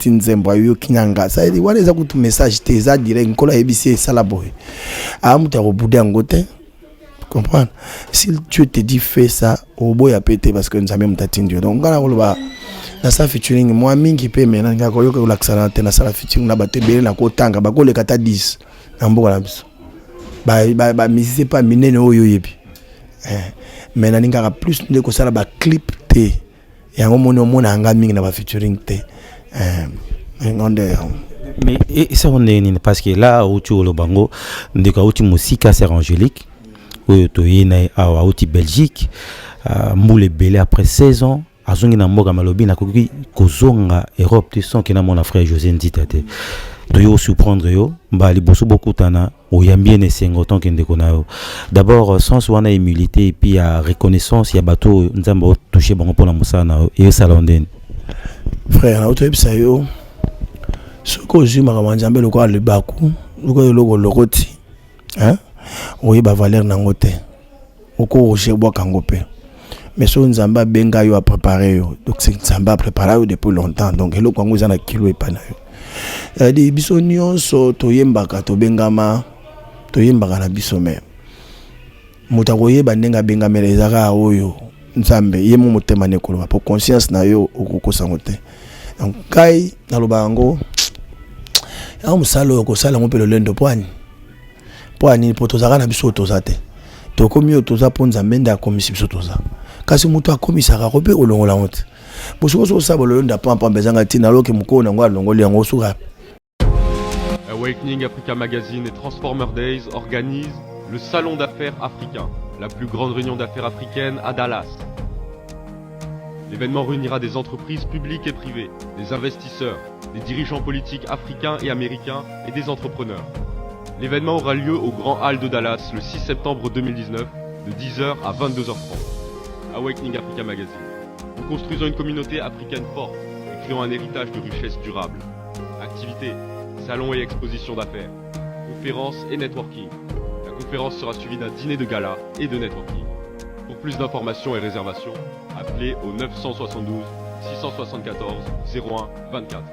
neti nzembo yo kinanga ça dit wana eza kutu message te eza direct nkola ebisi sala boy amuta ko bouder ngote comprendre si Dieu te dit fais ça au boya pété parce que nous avons mtatindi donc ngana koloba na sa featuring moi mingi pe mena ngako yo ko laksana te na sala featuring na bato belé na ko tanga ba ko le kata 10 na mboka la biso ba misé pas minene oyo yebi mais na ninga plus de ko sala ba clip te yango mona anga mingi na ba featuring te mais et ça on est parce que là où tu le bango ndeka uti musika c'est Angélique où tu es né à uti Belgique moule belé après 16 ans azongi na mboka malobi na koki kozonga Europe tu sens que na mon frère José Nditate de yo surprendre yo mbali boso beaucoup tana oyambie ne sengo tant que ndeko na yo d'abord sans wana humilité et puis à reconnaissance ya bato nzamba toucher bango pour la musana et salondene frère na auto ebisa yo soko jima kama nzambe lokwa le baku lokwa lokoti hein oyi ba valeur nango te oko rocher bwa kango pe mais so nzamba benga yo a préparer yo donc c'est nzamba préparer yo depuis longtemps donc eloko ngo za na kilo epana yo di biso nyonso toyembaka tobengama toyembaka na biso me muta koyeba ndenga bengamela ezaka oyo nzambe yemo motema ne koloba pour conscience na yo okokosa ngote donc kai naloba ngo ya musalo ko sala mo pelo lendo poani po tozaka na biso tozate to komi toza ponza menda ya komisi biso toza kasi mutu akomisaka ko pe olongola ngote bosoko so sabolo nda pampa bezanga tina loke mukona ngo alongoli yango suka. Awakening Africa Magazine et Transformer Days organisent le Salon d'affaires africain, la plus grande réunion d'affaires africaine à Dallas. L'événement réunira des entreprises publiques et privées, des investisseurs, des dirigeants politiques africains et américains et des entrepreneurs. L'événement aura lieu au Grand Hall de Dallas le 6 septembre 2019 de 10h à 22h30. Awakening Africa Magazine. Nous construisons une communauté africaine forte et créons un héritage de richesse durable. Activités, salons et expositions d'affaires, conférences et networking. La conférence sera suivie d'un dîner de gala et de networking. Pour plus d'informations et réservations, appelez au 972 674 01 24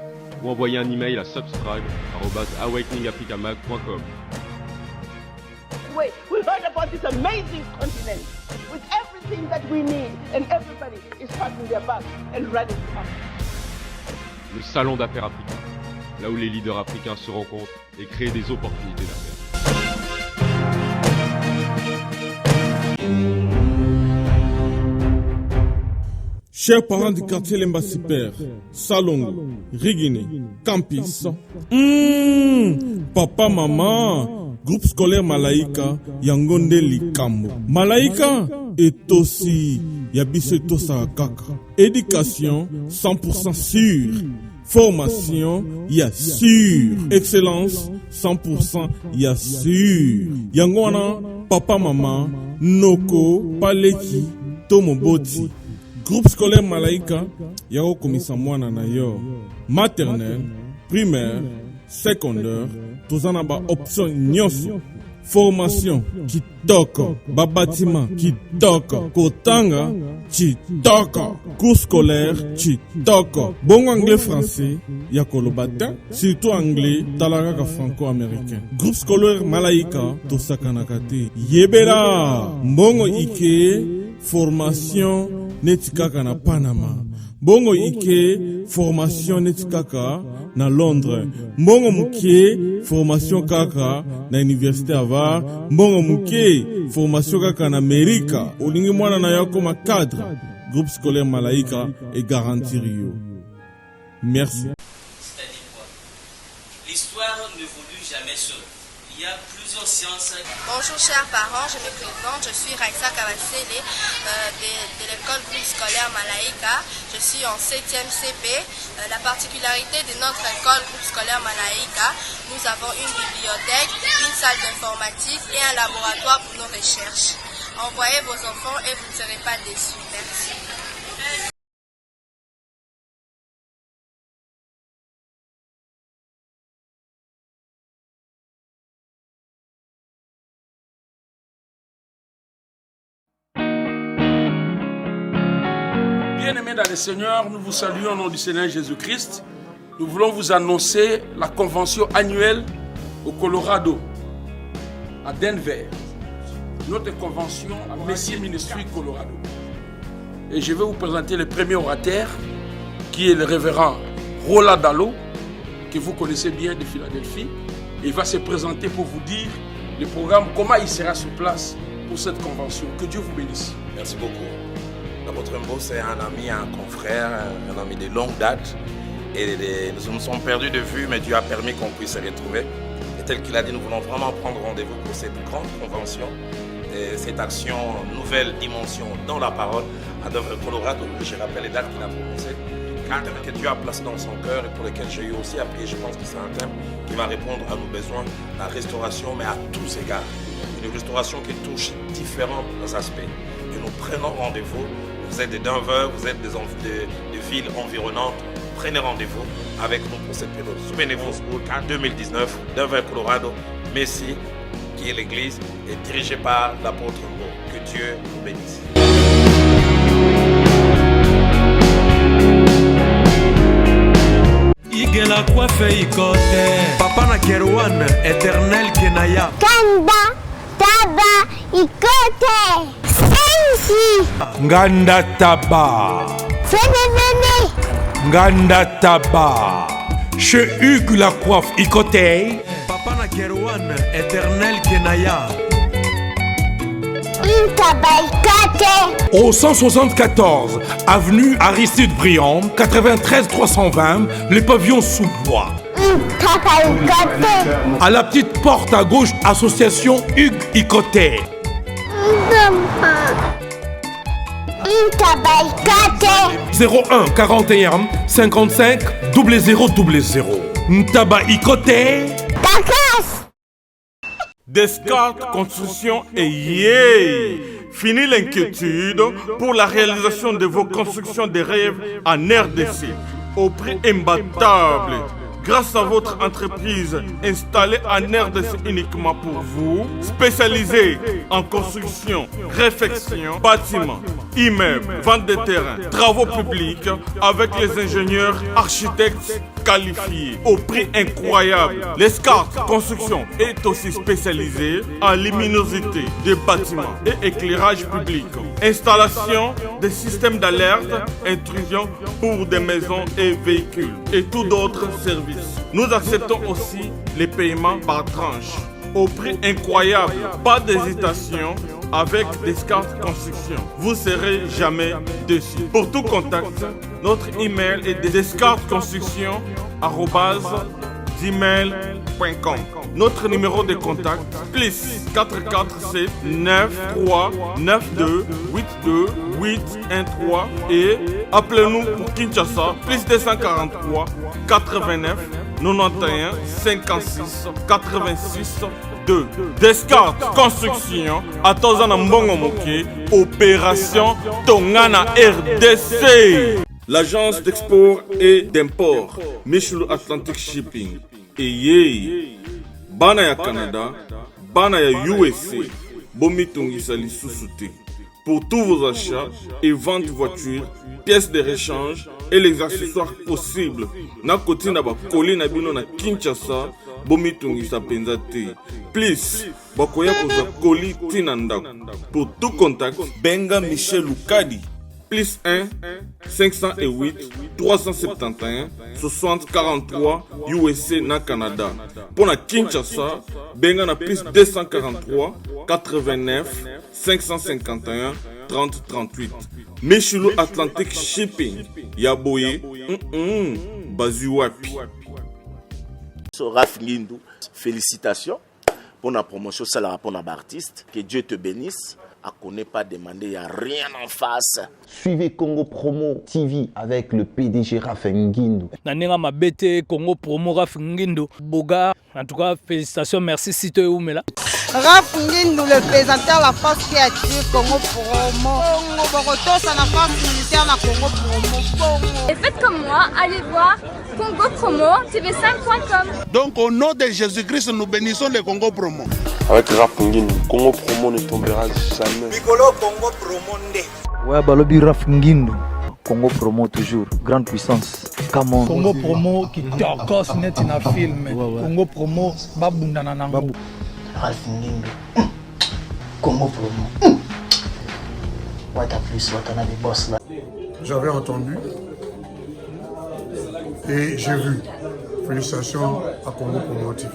ou envoyez un email à subscribe@awakeningafricamag.com. Wait, we heard about this amazing continent with everything that we need and everybody is packing their bags and ready to come. Le Salon d'affaires africain, là où les leaders africains se rencontrent et créent des opportunités d'affaires. Chers parents du quartier Lembassi Père, Salongo, Rigini, Campis, papa, maman, groupe scolaire Malaika, Yangonde Likambo. Malaika est aussi Yabise Tosa Kaka. Éducation 100% sûre. Formation, y'a sûr. Excellence 100%, y'a sûr. Yangwana, papa, maman, Noko, Paleki, Tomoboti. Groupe scolaire Malaika, yao komisa mwana na yo. Maternelle, primaire, secondaire, tozana ba option nyoso. Formation, kitoko. Ba bâtiment, kitoko. Kotanga, kitoko. Cours scolaire, kitoko. Bon anglais français, yakolobatin. Surtout anglais, talaka franco-américain. Groupe scolaire Malaika, tosakanakate. Yebera, mbongo ike, formation, netikaka na Panama. Bongo ike formation netikaka na Londres. Bongo muke formation kaka na Université Harvard. Bongo muke formation kaka na Amerika. Olingi mwana na yako ma cadre. Groupe scolaire Malaika et garantir yo. Merci. C'est-à-dire quoi? L'histoire ne évolue jamais seule. Il y a plusieurs sciences. Bonjour chers parents, je me présente, je suis Raissa Kabasele de l'école groupe scolaire Malaika. Je suis en 7e CP. La particularité de notre école groupe scolaire Malaika, nous avons une bibliothèque, une salle d'informatique et un laboratoire pour nos recherches. Envoyez vos enfants et vous ne serez pas déçus. Merci. Bien-aimés dans le Seigneur, nous vous saluons au nom du Seigneur Jésus-Christ. nous voulons vous annoncer la convention annuelle au Colorado, à Denver. Notre convention à Messi Ministry Colorado. Et je vais vous présenter le premier orateur, qui est le révérend Roland Dallot, que vous connaissez bien de Philadelphie. Il va se présenter pour vous dire le programme, comment il sera sur place pour cette convention. Que Dieu vous bénisse. Merci beaucoup. L'apôtre Mbo, c'est un ami, un confrère, un ami de longue date. Et nous nous sommes perdus de vue, mais Dieu a permis qu'on puisse se retrouver. Et tel qu'il a dit, nous voulons vraiment prendre rendez-vous pour cette grande convention, et cette action nouvelle dimension dans la parole à Denver, Colorado. Je rappelle les dates qu'il a prononcées. Un thème que Dieu a placé dans son cœur et pour lequel j'ai eu aussi à prier. Je pense que c'est un thème qui va répondre à nos besoins, la restauration, mais à tous égards. Une restauration qui touche différents aspects. Et nous prenons rendez-vous. Vous êtes de Denver, vous êtes des villes environnantes. Prenez rendez-vous avec nous pour cette période. Souvenez-vous, en 2019, Denver, Colorado, Messi, qui est l'église, est dirigée par l'apôtre Mbo. Que Dieu nous bénisse. Igela coiffe ikote Papa na Kerouan, éternel Kenaya Kanda, taba, ikote Sensi Nganda taba Fenenene Nganda taba Chez Hugues la coiffe ikote Papa na Kerouan, éternel Kenaya Au 174 avenue Aristide Briand, 93 320, le pavillon sous bois. À la petite porte à gauche, association Hugues Ikoté. 01 41 55 0000. Ntaba Ikoté. Descartes Construction et yeah! Fini l'inquiétude pour la réalisation de vos constructions de rêves en RDC au prix imbattable. Grâce à votre entreprise installée en RDC uniquement pour vous, spécialisée en construction, réfection, bâtiments, immeubles, vente de terrains, travaux publics avec les ingénieurs architectes qualifiés au prix incroyable. Descartes Construction est aussi spécialisée en luminosité des bâtiments et éclairage public, installation des systèmes d'alerte, intrusion pour des maisons et véhicules et tout d'autres services. Nous acceptons aussi les paiements par tranche au prix incroyable. Pas d'hésitation avec Descartes Construction. Vous serez jamais déçus. Pour tout contact, notre email est descartesconstruction@gmail.com. Notre numéro de contact plus 447 93 92 82 813 et appelez-nous pour Kinshasa plus 243 89 91 56 86 2. Descartes Construction à Tozana Mbongo Moké, opération Tongana RDC. L'agence d'export et d'import Michulu Atlantic Shipping et yé bana ya Canada, bana ya USA, bomitongisa lisusu te. Pour tous vos achats et ventes de voitures, pièces de rechange et les accessoires possibles. Na koti na ba koli na bino na Kinshasa, bomitongisa penza te. Please, bakoya koza koli tina ndako. Pour tout contact, benga Michel Lukadi. Plus 1 508 371 60 43 USA na Canada. Pour la Kinshasa, benga na plus 243 89 551 30 38. Michulu Atlantic Shipping. Yaboye, Bazuapi. Raph Ngindou, félicitations pour la promotion, c'est la rapport d'artiste. Que Dieu te bénisse. À qu'on n'ait pas demandé, il n'y a rien en face. Suivez Congo Promo TV avec le PDG Raph Ngindou. Nanenga Mabete, Congo Promo Raph Ngindou. Boga, en tout cas, félicitations, merci Sito et Oumela. Raph Ngindou, le présentateur de la force créative Congo Promo. Congo Boroto, c'est la force militaire de Congo Promo. Et faites comme moi, allez voir Congo Promo, tv5.com. Donc au nom de Jésus-Christ, nous bénissons le Congo Promo. Avec Raph Ngindou, Congo Promo ne tombera jamais. Bigolo Congo Promo. Ouais, Balobi Raph Ngindou, Congo Promo toujours, grande puissance. Congo Promo qui torcos net na film. Congo Promo babundana nango. Congo Promo. What a plus, what a des boss là. J'avais entendu et j'ai vu. Félicitations à Congo Promo TV.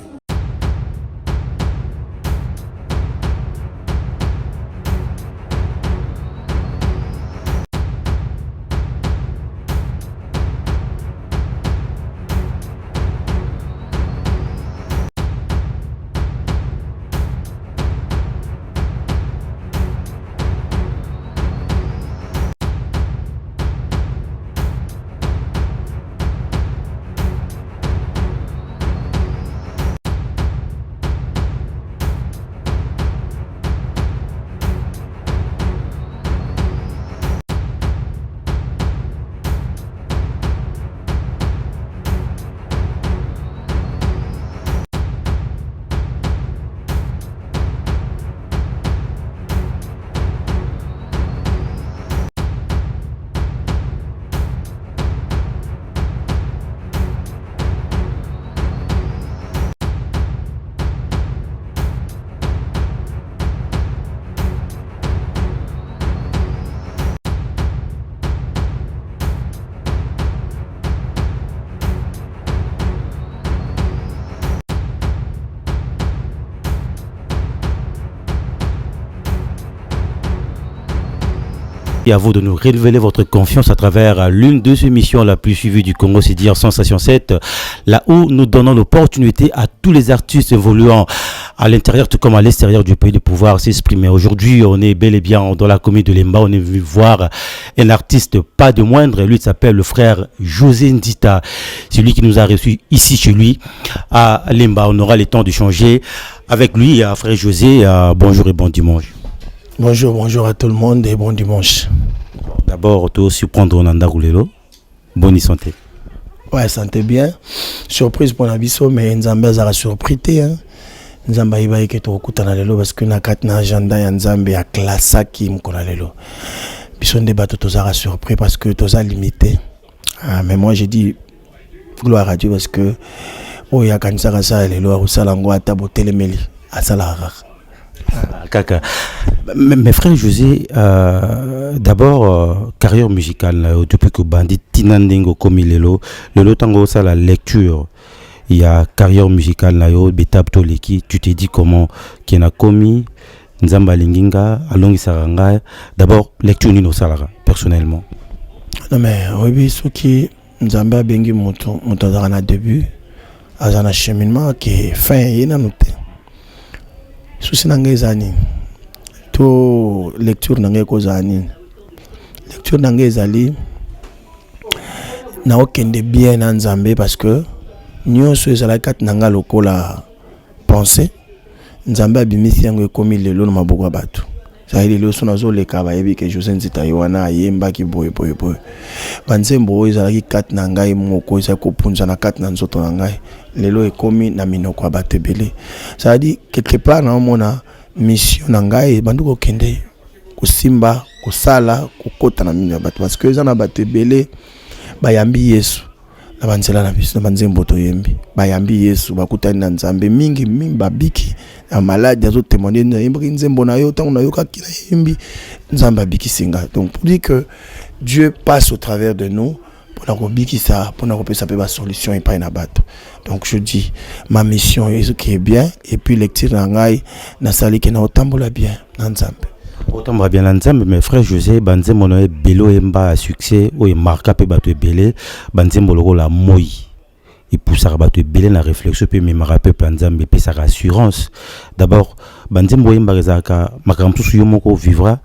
Et à vous de nous révéler votre confiance à travers l'une de ces émissions la plus suivie du Congo, c'est dire Sensation 7, là où nous donnons l'opportunité à tous les artistes évoluant à l'intérieur tout comme à l'extérieur du pays de pouvoir s'exprimer. Aujourd'hui, on est bel et bien dans la commune de Lemba, on est venu voir un artiste pas de moindre, lui il s'appelle le frère José Ndita. C'est lui qui nous a reçus ici chez lui à Lemba. On aura le temps de changer avec lui, frère José. Bonjour et bon dimanche. Bonjour à tout le monde et bon dimanche. D'abord, tu aussi prendre Nanda Goulelo. Bonne santé. Ouais, santé bien. Surprise pour Nabiso, mais Nzambe a surpris. Nzambe iba que tu okutana lelo parce que na kat na agenda ya Nzambe ya klasa ki mkola lelo. Biso débat tu a surpris parce que tu as limité. Mais moi j'ai dit gloire à Dieu parce que oh ya kanisa ça lelo usalango ata botelemeli asala rare. Kaka. Mes frères José, d'abord carrière musicale depuis que Bandit Tinandengo comme Lelo tango ça la lecture, il y a carrière musicale là yo Betab Toleki, tu t'es dit comment qui n'a commis Nzamba Linginga Alongi Saranga, d'abord lecture nino salara personnellement. Non mais oui ce qui Nzamba bengi moto dans le début à un cheminement qui fin yena noté. Souci nanga ezani to lecture nanga ekozani lecture nanga ezali na okende bien na Nzambe parce que nyonso ezala kat nanga lokola penser Nzambe abimisi yango ekomi lelo na maboko ya bato ça lelo so nazo leka ba yebi ke José Nzita yoana ayemba ki boye banzembo ezala ki kat nanga moko eza ko punza na kat na nzoto nanga lelo ekomi na minoko ya bato ebele ça dit quelque part na mona mission nangai banduko kende kusimba kusala kokota na mino ya bato parce que eza na bato ebele bayambi Yesu na banzela na biso na banzembo to yembi bayambi Yesu bakutani na Nzambe mingi babiki ya malade azo témoigner na yembi nzembo na yo tango na yo kaki na yembi Nzambe abiki singa. Donc pour dire que Dieu passe au travers de nous pour la robiki ça pour nous ça peut pas solution et pas une abattre. Donc je dis ma mission est ce qui est bien et puis lecture ngai na sali ke na otambola bien na Nzambe. Autant va bien l'ensemble, mes frères José, banze mono belo emba à succès, ou marque pe bato belé, banze moloro la moi. Et pour ça bato belé na réflexion pe me marape planzambe pe sa rassurance. D'abord, banze moyemba rezaka makamtu suyo moko vivra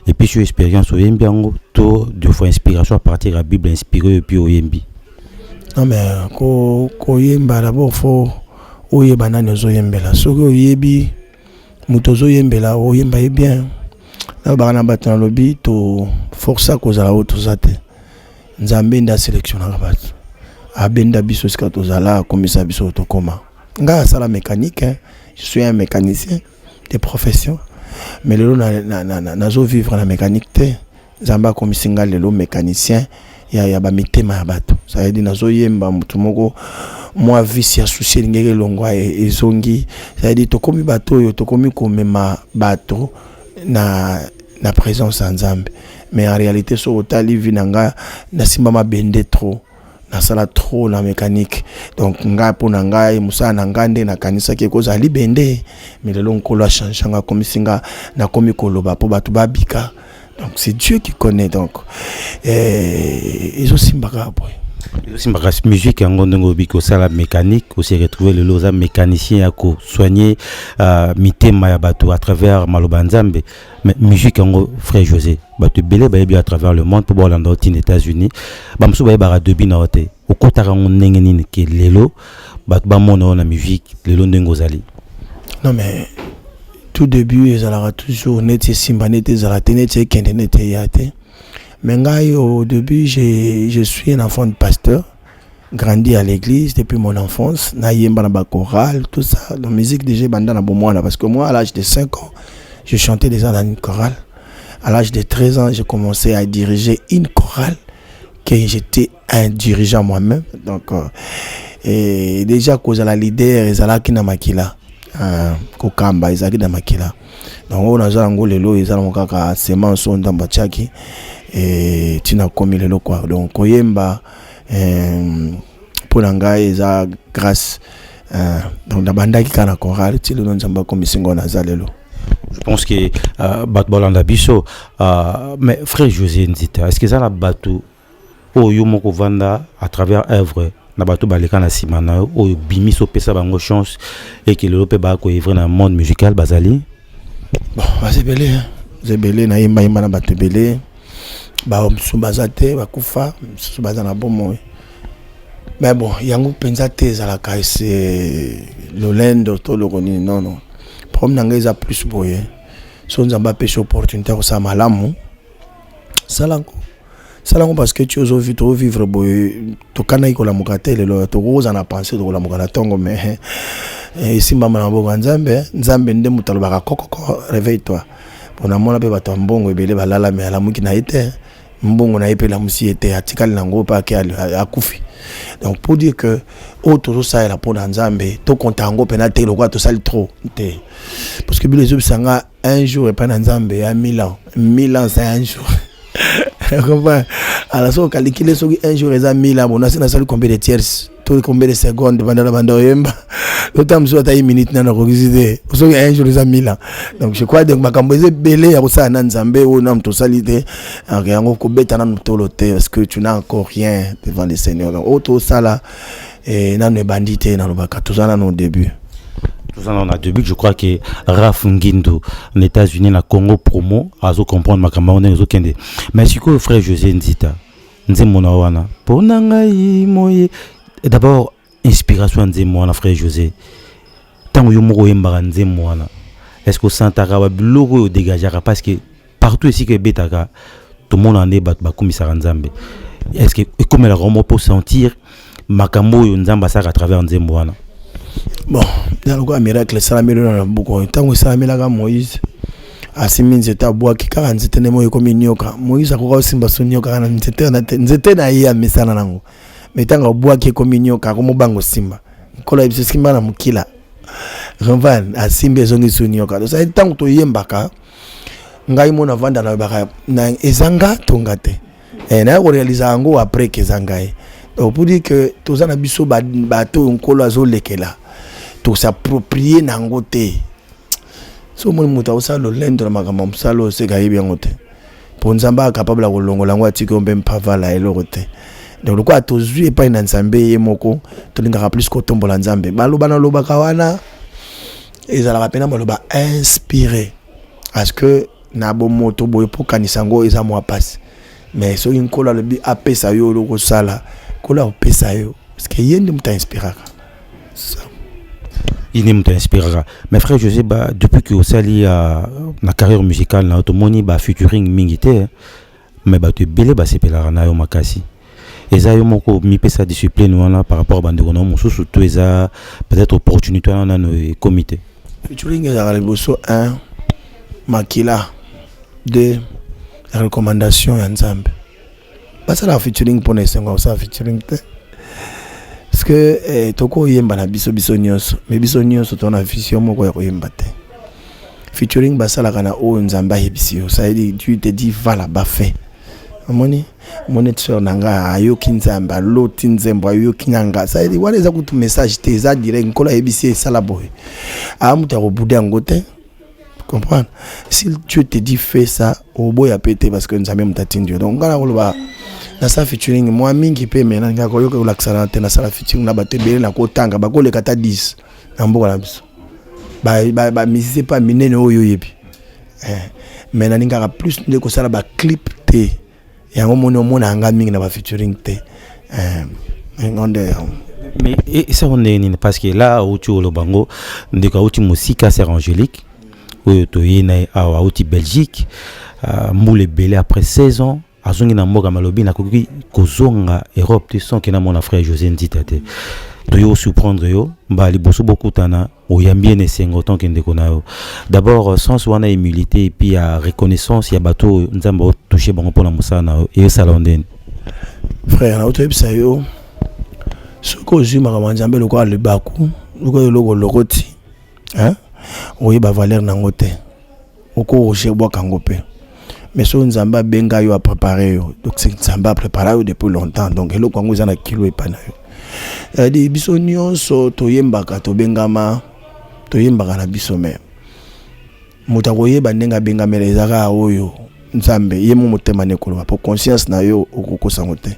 et puis sur expérience au yembi ango to deux fois inspiration à partir de la Bible inspirée et puis au yembi. Non mais ko yemba d'abord faut oyeba na nozo yembela. Soko yebi mutozo yembela oyemba est bien. Na bana batana lobi to força kozala otozate Nzambe nda sélection na bato abenda biso ska tozala komisa biso to koma nga sala mécanique hein? Je suis un mécanicien de profession mais lelo nazo vivre na mécanique te Nzamba komisinga lelo mécanicien ya ba mitema ya bato ça veut dire nazo yemba mutu moko moi visi ya souci ngeke longwa ezongi, ça veut dire tokomi bato yo tokomi komema bato na présence en Nzambe, mais en réalité so otali vinanga na simba mabende trop na sala trop la mécanique, donc nga pona nga musa na ngande na kanisa ke koza li bende, mais le long kolo changanga comme singa na komi koloba po batu babika, donc c'est Dieu qui connaît, donc ils ont simbaka boy. Aussi ma musique en gondongo biko sala mécanique aussi retrouver le loza mécanicien à soigner mitema ya bato à travers maloba nzambe, mais musique en frère José bato belé ba bien à travers le monde pour bolanda aux États-Unis ba mso ba bara debi na hote au kotara ndenge nini ke lelo bato ba mona na musique lelo ndengo zali. Non mais tout début ils allaient toujours net simba net zala tenet kende net yate. Mais au début, je suis un enfant de pasteur, grandi à l'église depuis mon enfance. Naïemba na chorale, tout ça. La musique déjà bandana pour moi là, parce que moi à l'âge de 5 ans, je chantais déjà dans une chorale. À l'âge de 13 ans, j'ai commencé à diriger une chorale que j'étais un dirigeant moi-même. Donc et déjà cause la leader ezalaki na makila. Kokamba ezalaki na makila. Donc on a déjà ngolé lo ezalaki kaka semence on dans bachaki. Et tu n'as commis le quoi, donc koyemba pour l'angai eza grâce donc la banda qui kana chorale tu le nom zamba comme singo na zalelo. Je pense que batbolanda biso mais frère José Nzita, est-ce que ça la bateau o yomoko vanda à travers œuvre na bateau baleka na simana o bimi so pesa bango chance et que le lope ba ko ivre na monde musical bazali bon zebele na yemba na bateau belé ba msubazate bakufa msubazana bomo, mais bon yango penza te za c'est lolendo to le koni non problème nangeza plus boye so nzamba pêche opportunité ko sa malamu salango parce que tu oso vivre boye to kana ikola mukatele lo to koza na penser to kola mukala tongo, mais simba mana bo nzambe nde mutalo baka kokoko réveille toi pona mona pe bato mbongo ebele balala me ala muki na ite mbongo na epela musi ete atikali nango pa ke akufi. Donc pour dire que auto ça la pona nzambe to kontango pena te lokwa to sali trop te, parce que les autres sanga un jour et pas nzambe à 1000 ans c'est un jour. Alors so calculer so un jour et 1000 ans, on a sali combien de tiers tout combien de secondes pendant la bande yemba autant soit à une minute na registre so un jour les 1000 ans. Donc je crois donc makamboze belé ya ça na nzambe o na mto salite yango ko beta na mto lote parce que tu n'as encore rien devant le Seigneur. Donc auto sala et na ne bandité na lobaka tout ça na au début. Tout ça on a début, je crois que Raf Ngindo aux États-Unis na Congo promo azo comprendre makambo na zo kende. Mais si ko frère José Nzita nzemona wana pona ngai moye d'abord inspiration nzemona frère José tango yo moko yembaka nzemona, est-ce que santaka ba biloko yo dégagera parce que partout ici que betaka tout le monde en est ba komisara nzambe, est-ce que comme la romo pour sentir makambo yo nzamba ça à travers nzemona. Bon dans le miracle ça la melo beaucoup tango ça la mela Moïse asimi nzeta bwa kika nzete ne moyo comme nyoka Moïse akoka simba sonyoka na nzete na ya misana nango metanga bwa ki comme nyoka ko mobango simba kola ibisimba na mukila Ramvan asimbe zongi sonyoka donc ça tango to yembaka ngai mona vanda na baka na ezanga tongate na ko réaliser ngo après que zangai. Donc pour dire que tout ça na biso bato nkolo azolekela to s'approprier nango te. So mon muta osalo lendo na makambo msalo se gayibi ngote ponzamba capable la kolongola ngo atiki ombe mpavala elote. Donc lokwa tozui epai na nzambe ye moko tolingaka plus ko tombola nzambe baloba na loba kawana ezala pena maloba inspiré parce que na bo moto boye pour kanisango eza mo passe, mais so inkola le bi apesa yo loko sala kola opesa yo parce que yende muta inspiraka ça. Il ne t'inspirera. Mais frère José, depuis que vous allez la carrière musicale, na automoni ba featuring mingité, mais tu belé c'est pela na yo makasi. Et ça yo moko mi pesa discipline wana par rapport à bandeko na mo surtout eza peut-être opportunité na no comité. Featuring eza le bosso 1 makila 2 la recommandation ya nzambe. ça la featuring pour les 5 ans, ça featuring. Parce que toko yemba na biso nyonso, mais biso nyonso to na vision moko ya koyemba te. Featuring basala kana o nzamba hebisio, ça dit tu te dis va là-bas fait. Amoni mon sœur nanga ayo kinzamba loti nzembo ayo kinanga, ça dit wale za kutu message te za direct nkola hebisio sala boy. Amuta ko bouder ngote. Comprendre? Si Dieu te dit fais ça, au boy a pété parce que nous avons Dieu. Donc quand on va dans sa featuring, moi mingi pe maintenant nga ko yoka relaxana te na sala featuring na bato belé na ko tanga ba ko le kata 10 na mboka na biso. Ba misé pas minene oyo yebi. Mais na plus de ko sala ba clip te. Ya ngomona mona nga mingi na ba featuring te. Mais ça on est parce que là où tu le bango ndeka uti musika c'est Angélique. Oui, tu es à Belgique, moule belé après 16 ans, à zongi na moga malobi na koki kozonga Europe, tu sens que na mon frère José Nditate. Tu yo surprendre yo, ba li bosso beaucoup tana, o yambien et sengo tant que ndeko na yo. D'abord sans wana humilité et puis à reconnaissance, ya bato nzamba toucher bango pona musana et salondene. Frère, na auto ça yo. Ce que je m'a nzambe le quoi le baku, le logo logoti. Hein? Oui, bah Valère Nangote. Oko rocher bois kangope. Mais so nzamba benga yo a préparé yo. Donc c'est nzamba a préparé yo depuis longtemps. Donc hello kwango zana kilo epana yo. Di biso nyonso to yembaka to bengama to yembaka na biso me. Muta koyeba ndenga benga melezaka oyo nzambe yemo motema nekolo pour conscience na yo okokosa ngote.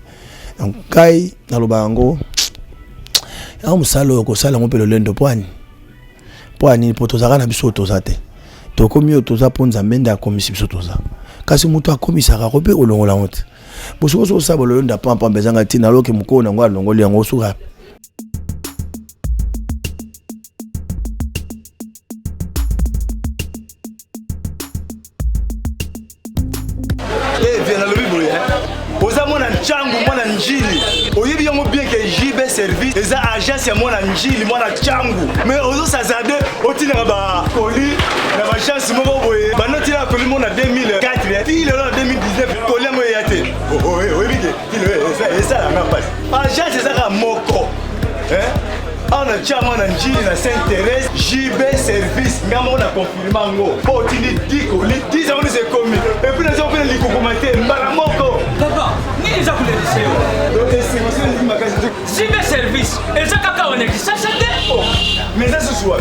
Donc kai na lobango ya musalo ko sala ngopelo lendo poani. Poani potozaka na biso tozate. Tokomi toza ponza menda komisi biso toza. Kasi mutu akomisaka ko pe olongola honte. Bosoko so sabolo nda pampa bezanga tina loke mukona ngwa longoli yango suka. Viens le bible oza mwana nchangu mwana njili oyebi yango bien que JB service eza agence ya mwana njili mwana changu mais ozo sazade otinaka ba koli na ba chance moko boye banoti la koli mona 2004 ti le 2019 koli yango yate oyebi ke ti le eza la même passe agence eza ka moko on a déjà mon njili na Saint-Thérèse JB service ngamo na confirmer ngo po tini diko li 10 ans c'est commis et puis les gens li commenter mbala moko papa ni za kule liseo donc c'est moi c'est ma case JB service et ça kaka on est ça c'était mais ça ce soir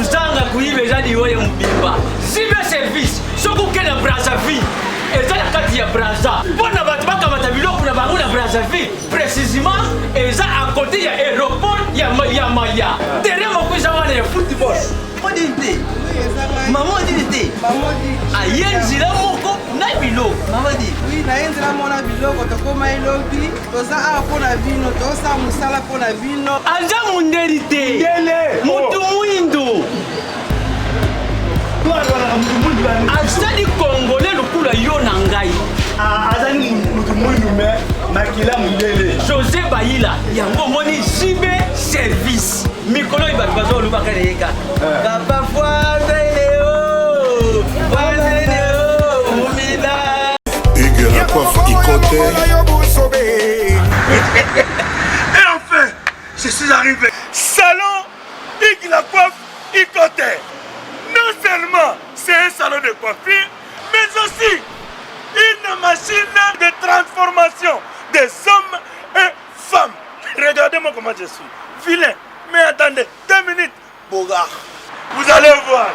uzanga kuibe jadi wewe mbimba JB service soko kena Brazzaville eza na kati ya Brazza bona bato bakamata biloko na bango na Brazzaville précisément eza à côté ya aéroport ya Maya derrière moko eza wana ya football modinte maman dit ayenzila moko na biloko maman dit oui na yenzila mona biloko tokoma ilobi toza a pona vino tosa musala pona vino anja munderite mutu muindo azali congolais lokula yo na ngai azali mutu mwindu me makila mundele José Bayila yango moni JB service mikolo ibatu bazoluka keleka kapa foizeleo umida Hugues la coiffe Ikoté. Et enfin je suis arrivé salon Hugues la coiffe Ikoté. Non seulement c'est un salon de coiffure, mais aussi une machine de transformation des hommes et femmes. Regardez-moi comment je suis. Vilain. Mais attendez, 2 minutes. Bogart. Vous allez voir.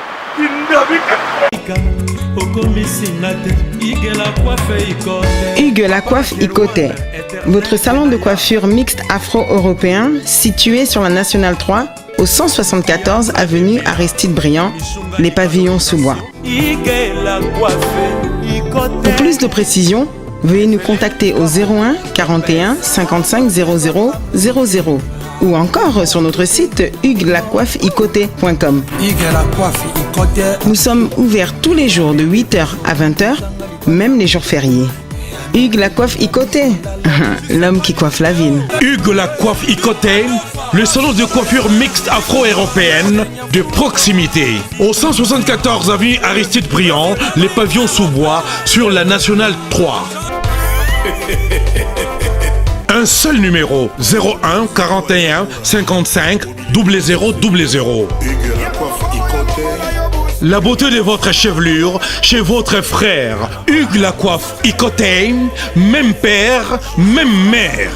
Hugues la coiffe Ikoté. Votre salon de coiffure mixte afro-européen situé sur la Nationale 3 au 174 avenue Aristide Briand, les pavillons sous bois. Pour plus de précisions, veuillez nous contacter au 01 41 55 00 00 ou encore sur notre site hugueslacoiffeikoté.com. Nous sommes ouverts tous les jours de 8h à 20h, même les jours fériés. Hugues la coiffe Ikoté, l'homme qui coiffe la ville. Hugues la coiffe Ikoté, le salon de coiffure mixte afro-européenne de proximité. Au 174 avenue Aristide Briand, les pavillons sous bois sur la Nationale 3. Un seul numéro, 01 41 55 0000. La beauté de votre chevelure chez votre frère. Hugues la coiffe Icotay, même père, même mère.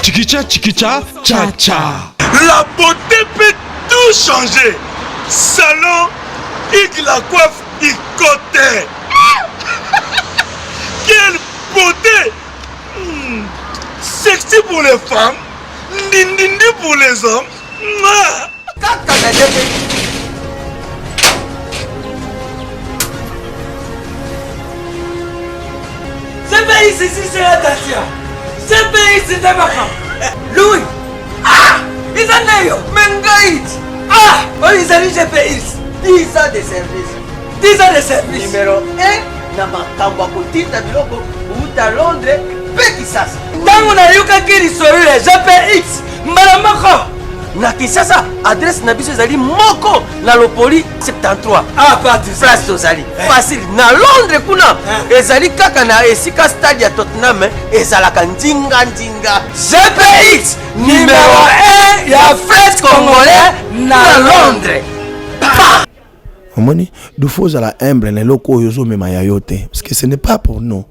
Chikicha, chikicha, cha cha. La beauté peut tout changer. Salon Hugues la coiffe Icotay. Quelle beauté! Sexy pour les femmes, dindindi pour les hommes. Ce pays ici, c'est la Dacia. Ce pays, c'est la Baka. Louis! Ah! Ils en ont Mengaït! Ah! Oh, ils ont GPS. 10 ans de service. 10 ans de service. Numéro 1, na makambo kotinda biloko uta Londres pe Kisasa. Tango na yuka kiri soyule GPS. Mbala moko. Na Kisasa, adresse na biso ezali moko na Lopoli 73. Ah, pas de place tozali. Facile. Na Londres kuna ezali kaka na esika stade ya Tottenham ezalaka ndinga ndinga. GPS numéro 1 ya French Congolais na Londres. Omoni, du faut à la humble les locaux yozo me mayayote parce que ce n'est pas pour nous,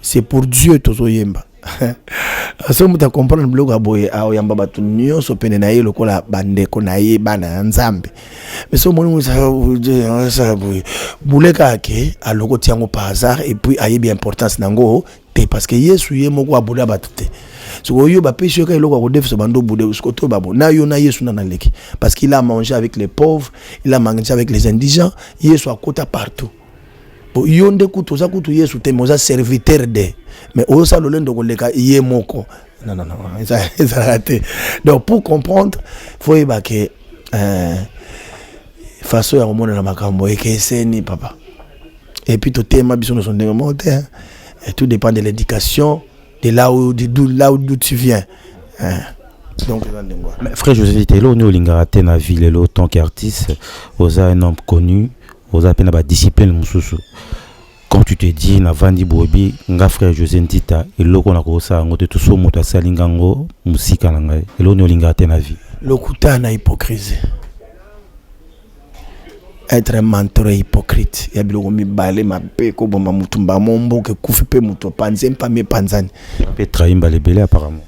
c'est pour Dieu tozo yemba. Aso muta comprendre bloga boye a yamba batu nyonso pene na ye lokola bandeko na ye bana nzambe. Mais so moni ça boye buleka ke a loko tiango par hasard et puis a bien importance nango te parce que Yesu ye moko abula batute. So yo ba péché ka loko ko defso bando bude uskoto babo na yo na Yesu na leki parce qu'il a mangé avec les pauvres, il a mangé avec les indigents, Yesu akota partout. Bon yonde kutoza kutu Yesu te moza serviteur de mais osa lolendo ko leka ye moko. Non ça raté. Donc pour comprendre, faut y ba que façon ya mona na makambo ekeseni papa. Et puis to tema biso no son démonté et tout dépend de l'éducation de là où tu viens. Donc mais frère José Telo ni olingara te na ville lo tant qu'artiste, oza un homme connu, oza pena ba discipline mususu. Quand tu te dis na vandi bobi nga frère José Ntita eloko na ko sa ngote to so moto asalinga ngo musika na ngai elo ni olingara te na vie. Lokuta na hypocrisie. Être un mentor hypocrite. Ya biloko mibale mabe ko bomba mutumba mombo ke kufi pe muto panze mpa me panzani. Pe trahimba le belé apparemment.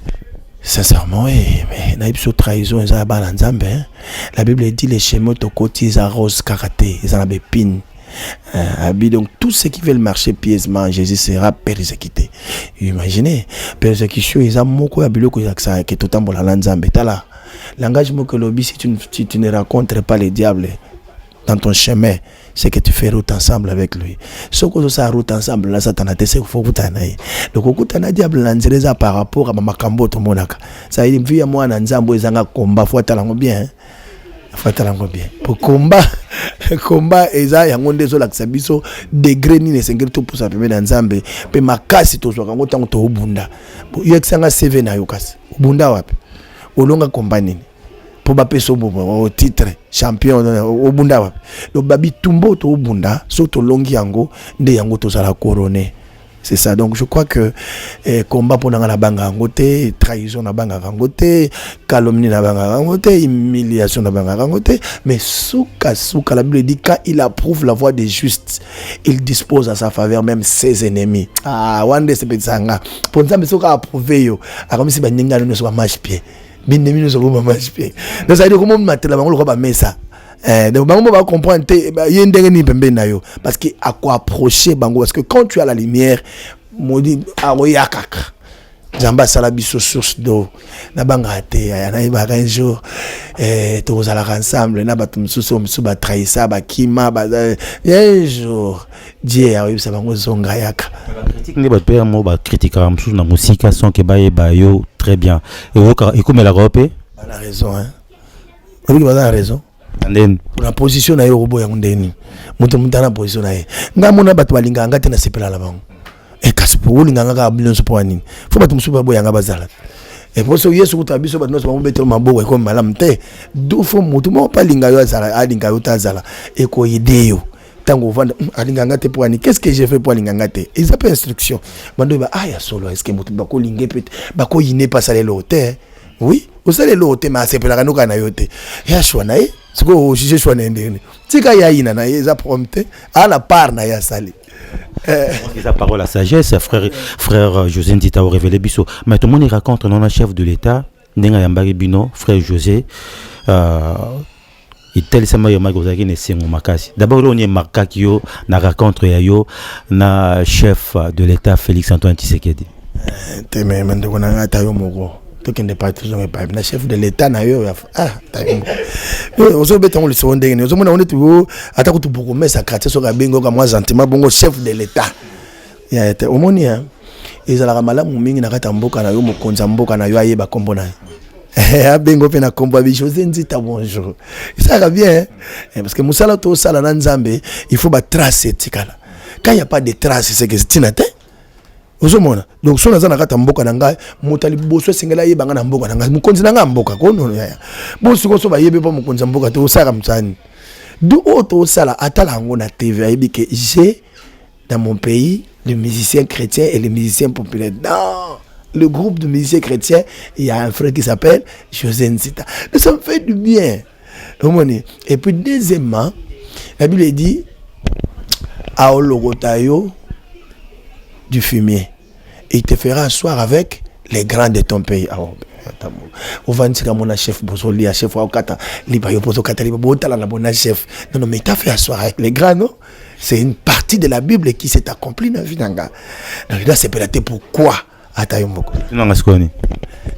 Sincèrement, oui, mais na ipso trahison eza bana nzambe. La Bible dit les chemins to koti za rose karaté, ils en bépine. Donc tous ceux qui veulent marcher pieusement, Jésus sera persécuté. Imaginez, persécution ils ont moko ya biloko ya ça que tout en la nzambe tala. L'engagement que l'obis si tu ne rencontres pas le diable dans ton chemin, c'est que tu fais route ensemble avec lui. Ce que ça route ensemble, là, Satan a testé, il faut que tu ailles. Donc, au côté de diable, l'anzereza par rapport à ma cambo, tout le monde. Ça y est, vu à moi, Nanzambo, ils ont un combat, faut attendre bien. Faut attendre bien. Pour combat, et ça, il y a un désolé que ça biso, degré ni les 5 pour ça, mais Nanzambe, mais ma casse, tout ça, quand on est au Bunda. Il y a que ça, un CV na yokas. Bunda, wap. Au long compagnie. Pour baper au titre champion au bunda wapi donc babi tumbo to bunda soto longi yango nde yango to sala couronné. C'est ça. Donc je crois que combat pour la banga rangote, trahison na banga rangote, calomnie na banga rangote, humiliation na banga rangote, mais souka la Bible dit quand il approuve la voie des justes, il dispose à sa faveur même ses ennemis. Ah wande c'est petanga. Pour ça mais souka approuvé yo. Ah comme si ba ninga no so marche pied. Binemi nous avons marche pied. Donc ça veut dire comment mettre la bango ba mesa. Donc bango va comprendre yendenge ni pembe na yo parce que à quoi approcher bango parce que quand tu as la lumière modi aroya kaka jamba sala biso source d'eau na banga te ya na ba un jour to za la ensemble na batum suso msuba trahisa ba kima ba un jour Dieu a eu ça bango zonga yaka critique ne ba père mo ba critiquer msusu na musique son ke ba yo très bien et comme la Europe on a raison hein on a raison. And then la position na yo robo ya ndeni mutu mutana position na ye ngamona batu balinga ngate na sepela la bango e kasupo ulinga ngaka bilonso po nini fo batu musuba boya nga bazala e poso yesu kutabiso batu no mabetelo maboko ko malam te do fo mutu mo palinga yo azala alinga yo tazala e ko ideyo tango vanda alingangate pour ani qu'est-ce que j'ai fait pour alingangate ils appellent instruction bando ba ya solo est-ce que mutu bako linge peut bako yine pas ça les loté oui au ça les loté mais c'est pela kanoka na yote ya shwana siko jije shwana ndene tika ya ina na za prompte à la part na ya sali sa parole à sagesse frère José Ndita au révélé biso mais tout le monde raconte non chef de l'état ndenga yambari bino frère José et tel sama yo magozaki ne sengo makasi d'abord on y markaki yo na raconte ya yo na chef de l'état Félix Antoine Tshisekedi teme mende kona ngata yo moko to kende parti zo pas na chef de l'état na yo tayo ozo betongo le sonde ne ozo mona on est tu ata kutu boko mesa kratie so ka bengo ka moi gentiment bongo chef de l'état ya ete omoni hein ezala malamu mingi na kata mboka na yo mokonza mboka na yo ayeba kombo na bengo pe na kombo abi José Ndita bonjour ça va bien parce que musala to sala na nzambe il faut ba tracer tikala quand il y a pas de traces c'est que tinate ozomona donc so naza na kata mboka na ngai motali boso singela yeba na mboka na ngai mukonzi na ngai mboka kono ya boso ko so ba yebe pa mukonzi mboka to sala mtsani du auto sala atala ngo na TV ayebi que j'ai dans mon pays les musiciens chrétiens et les musiciens populaires. Dans le groupe de musiciens chrétiens, il y a un frère qui s'appelle José Ndita. Ça me fait du bien. Et puis deuxièmement, la Bible dit Aologotayo du fumier. Et il te fera asseoir avec les grands de ton pays. Au Vansika mon chef Bosoli, chef Wakata, Libayo Boso Kataliba, Botala la bonne chef. Non, mais tu as fait asseoir avec les grands, non? C'est une partie de la Bible qui s'est accomplie dans la vie d'Anga. Donc là, c'est peut-être pourquoi Atayomoko. Non, on se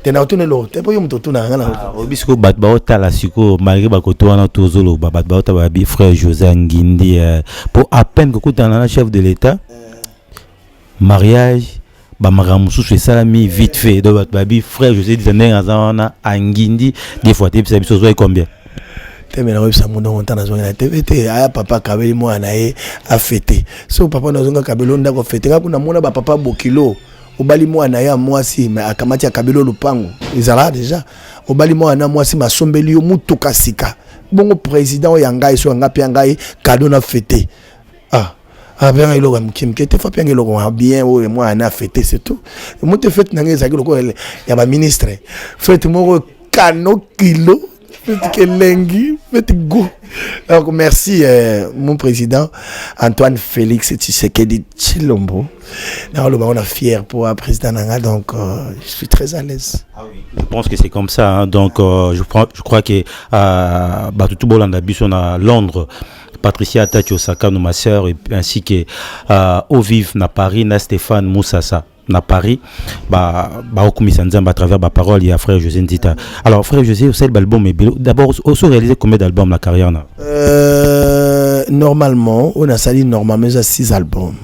T'es dans tout le lot. T'es pas yom tout na ngala. Obisco batbaota la siko, malgré bakoto na tozolo, batbaota babi frère José Ngindi pour à peine que dans la chef de l'État, mariage. Bamaramusu c'est salami vite fait donc babi frère José Ndita azana Ngindi des fois tu sais biso zo combien te mena websa mundo ontana zo na TVT aya papa kabeli mo anaye a fêter so papa nazonga kabelo ndako fêter kuna mona ba papa bokilo obali mo anaye mwasi mais akamati akabelo lupango izala déjà obali mo ana mwasi masombeli yo mutuka sika bongo président yangai so ngapi yangai cadeau na fêter bien il aura kim qui était fait bien il aura bien ou moi on a fêté c'est tout moi te fête n'angé ça que il y a ba ministre fête moi cano kilo fête que lengi fête go donc merci mon président Antoine Félix Tshisekedi Tshilombo là on est fier pour un président nanga donc je suis très à l'aise. Ah oui, je pense que c'est comme ça hein. Donc je crois que tout bolanda biso na Londres Patricia Tati Osaka, ma sœur, ainsi que Ovive na Paris, na Stéphane Moussassa na Paris, au commissaire à travers ma parole, il y a frère José Ndita. Alors frère José, vous savez l'album est d'abord, on a réalisé combien d'albums la carrière là? Normalement, on a sali normalement 6 albums.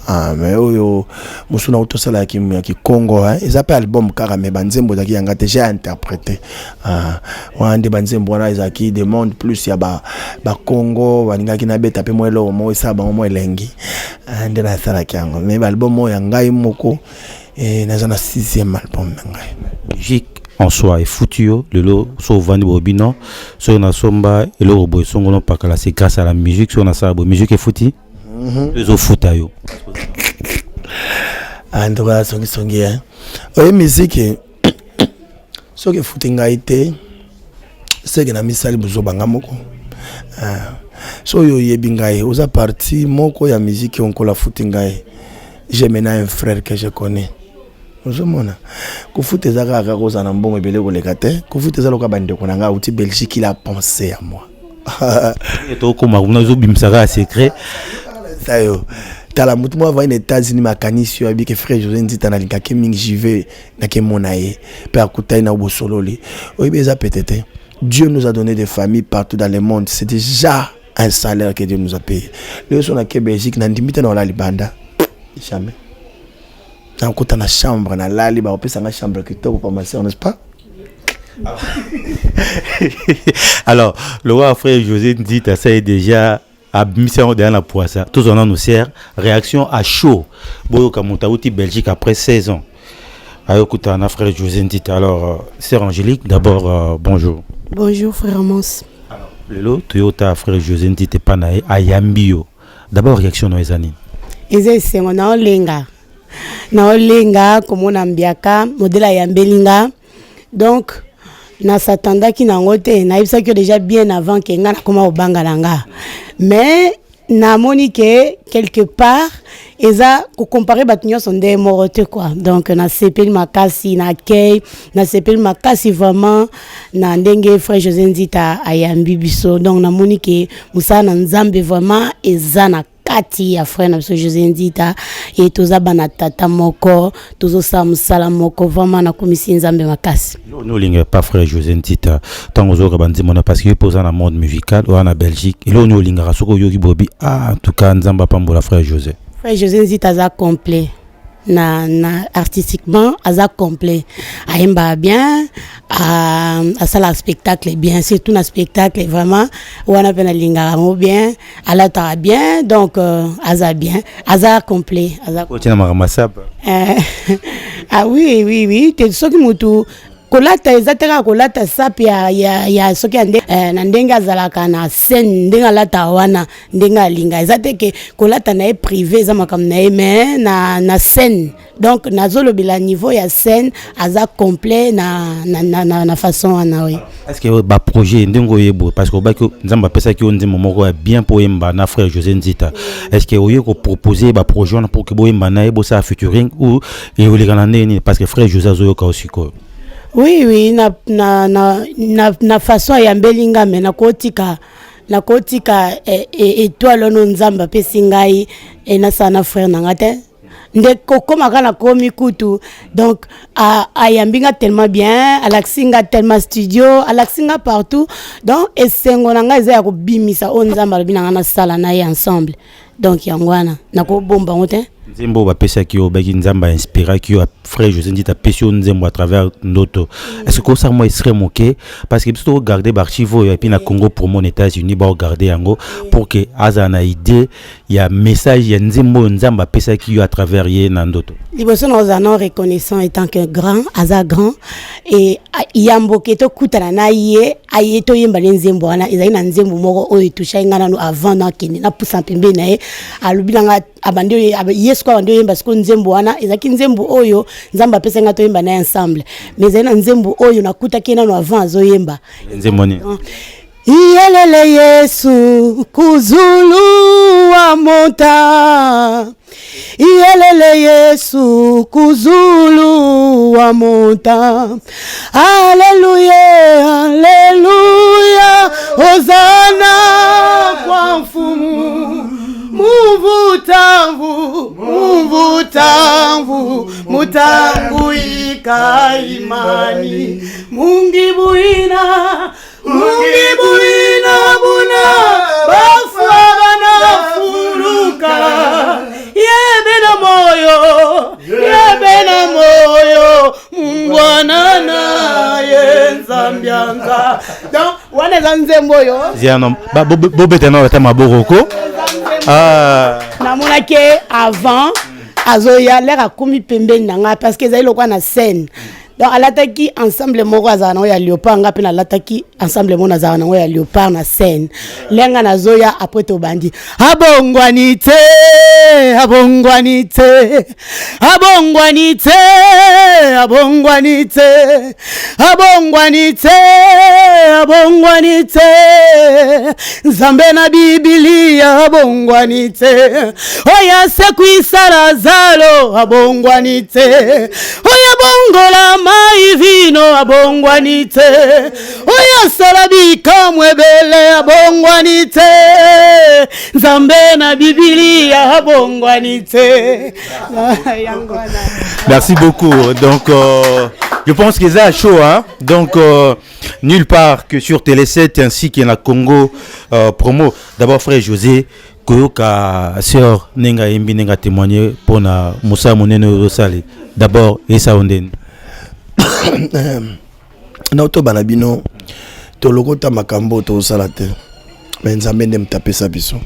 Ah mais oyo musuna utosala ki Congo hein ils appellent album car mais banzembo zaki yanga déjà interprété wande banzembo na izaki demande plus ya ba Congo baninga ki na beta pe moelo mo isa ba mo elengi ande na sala kyango mais album mo yanga imoko et na zana 6e album ngai musique en soi et foutu le lot so vandi bobino so na somba et le robo songono pakala c'est grâce à la musique so na sa musique est fouti les au foot ayo andora songi hein oye musique so que foot ngaite c'est que na misali buzo banga moko so yo yebingaye oza parti moko ya musique on la foot ngaye j'ai maintenant un frère que je connais ozomona ko foot ezaka ka koza na mbongo ebele ko lekate ko foot ezaloka bande ko nanga uti Belgique il a pensé à moi et to ko makuna zo bimsaka secret tayo tala mutu mo va aux États-Unis makanisi abi que frère José Ndita na linka ke mingi jive na ke monaye pe akutai na bosololi oyebeza peut-être Dieu nous a donné des familles partout dans le monde, c'est déjà un salaire que Dieu nous a payé. Le son à Belgique na ndimita na la libanda jamais na kota na chambre na la liba opesa na chambre qui top pour ma sœur n'est-ce pas? Alors le roi frère José Ndita ça est déjà à mission de la poisse. Tous on a nos sert réaction à chaud. Boyo Kamoutaouti Belgique après 16 ans. Ayokuta na frère José Ndita. Alors sœur Angélique d'abord bonjour. Bonjour frère Amos. Alors le Toyota frère José Ndita panae ayambio. D'abord réaction no ezani. Eze sengo na olenga komona mbiaka modèle ya mbelinga. Donc na s'attendaki na ngote na ibisa que déjà bien avant que nga na koma obanga nanga. Mais na monique quelque part eza ko comparer batunyo son des morote quoi. Donc na sepel makasi na kei na sepel makasi vraiment na ndenge frère José Nzita ayambi biso. Donc na monique musa na nzambe vraiment eza na kati ya frère na biso José Nzita et toza bana tata moko tozo sa musala moko vraiment na komisi nzambe makasi. No linga pas frère José Nzita tango zo kabandi mona parce que posa na monde musical ou en Belgique et lo no linga rasoko yoki bobi en tout cas nzamba pambola frère José. Frère José Nzita aza complet na artistiquement aza complet aimba bien à ça spectacle bien surtout na spectacle vraiment wana pena linga mo bien alata bien donc aza bien aza complet aza tina maramasab ah oui te soki mutu kolata ezateka kolata sapi ya soki ande na ndenga zalaka na scène ndenga lata wana ndenga linga ezateke kolata na privé za makam na mais na scène donc nazolo bila niveau ya scène aza complet na façon wana oui. Est-ce que ba projet ndengo yebo parce que ba ko nzamba pesa ki onzi momoko bien pour yemba na frère José Nzita. Est-ce que oyo ko proposer ba projet pour que boyemba na yebo ça featuring ou et olikana neni parce que frère José Zoyo ka aussi ko. Oui, na façon ya mbelinga me na kotika étoile no nzamba pesi ngai et na sana frère nangate nde kokoma kana komi kutu donc ayambinga tellement bien alaxinga tellement studio alaxinga partout donc esengo nanga eza ya kobimisa o nzamba lobina na sala na ye ensemble donc yangwana na ko bomba ngote nzembo ba pesa ki obaki nzamba inspira ki frère José Nzita pesi nzembo à travers notre est-ce que ça moi serait moqué parce que plutôt regarder archive et puis na Congo pour mon États-Unis ba regarder yango pour que azana idée il y a message ya nzembo nzamba pesa ki à travers ye na ndoto liboso na ozana reconnaissant étant que grand aza grand et yamboke to kutana na ye ayeto yemba nzembo wana ezali na nzembo moko oyo toucha ngana no avant na kene na pusa pembe na ye alubinanga abandi yesu kwa ndio yemba siku nzembo wana ezaki nzembo oyo nzamba pesa ngato yemba na ensemble mais ena nzembo oyo nakuta kena no avant zo yemba nzembo ni Iyelele Yesu kuzulu wa monta Iyelele Yesu kuzulu wa monta Hallelujah Hallelujah Hosana kwa mfumu mutangu ikaimani mungibuina buna bafana furuka yebena moyo mungwana na yenzambianga donc wana zanzembo yo ziano bobetena tema boroko namona ke avant azoya lera komi pembeni nanga parce que ezali lokwa na scène donc alataki ensemble moko azala nango ya léopard nga mpe nalataki ensemble moko nazala nango ya léopard na scène lenga nazoya apres tobandi abongwani te nzambe na bibilia abongwani te oya sekwisala zalo abongwani te oya bongola mai vino abongwani te oya salabi kamwe bele abongwani te nzambe na bibilia abongwani te. Merci beaucoup. Donc je pense que ça chaud hein. Donc nulle part que sur Télé 7 ainsi que na Congo promo. D'abord frère José Koyoka sœur Nenga Embi Nenga témoigner pour na Moussa Monene Rosali. D'abord et ça onden. Na to banabino to lokota makambo to salate. Mais nzambe ndem taper sa biso.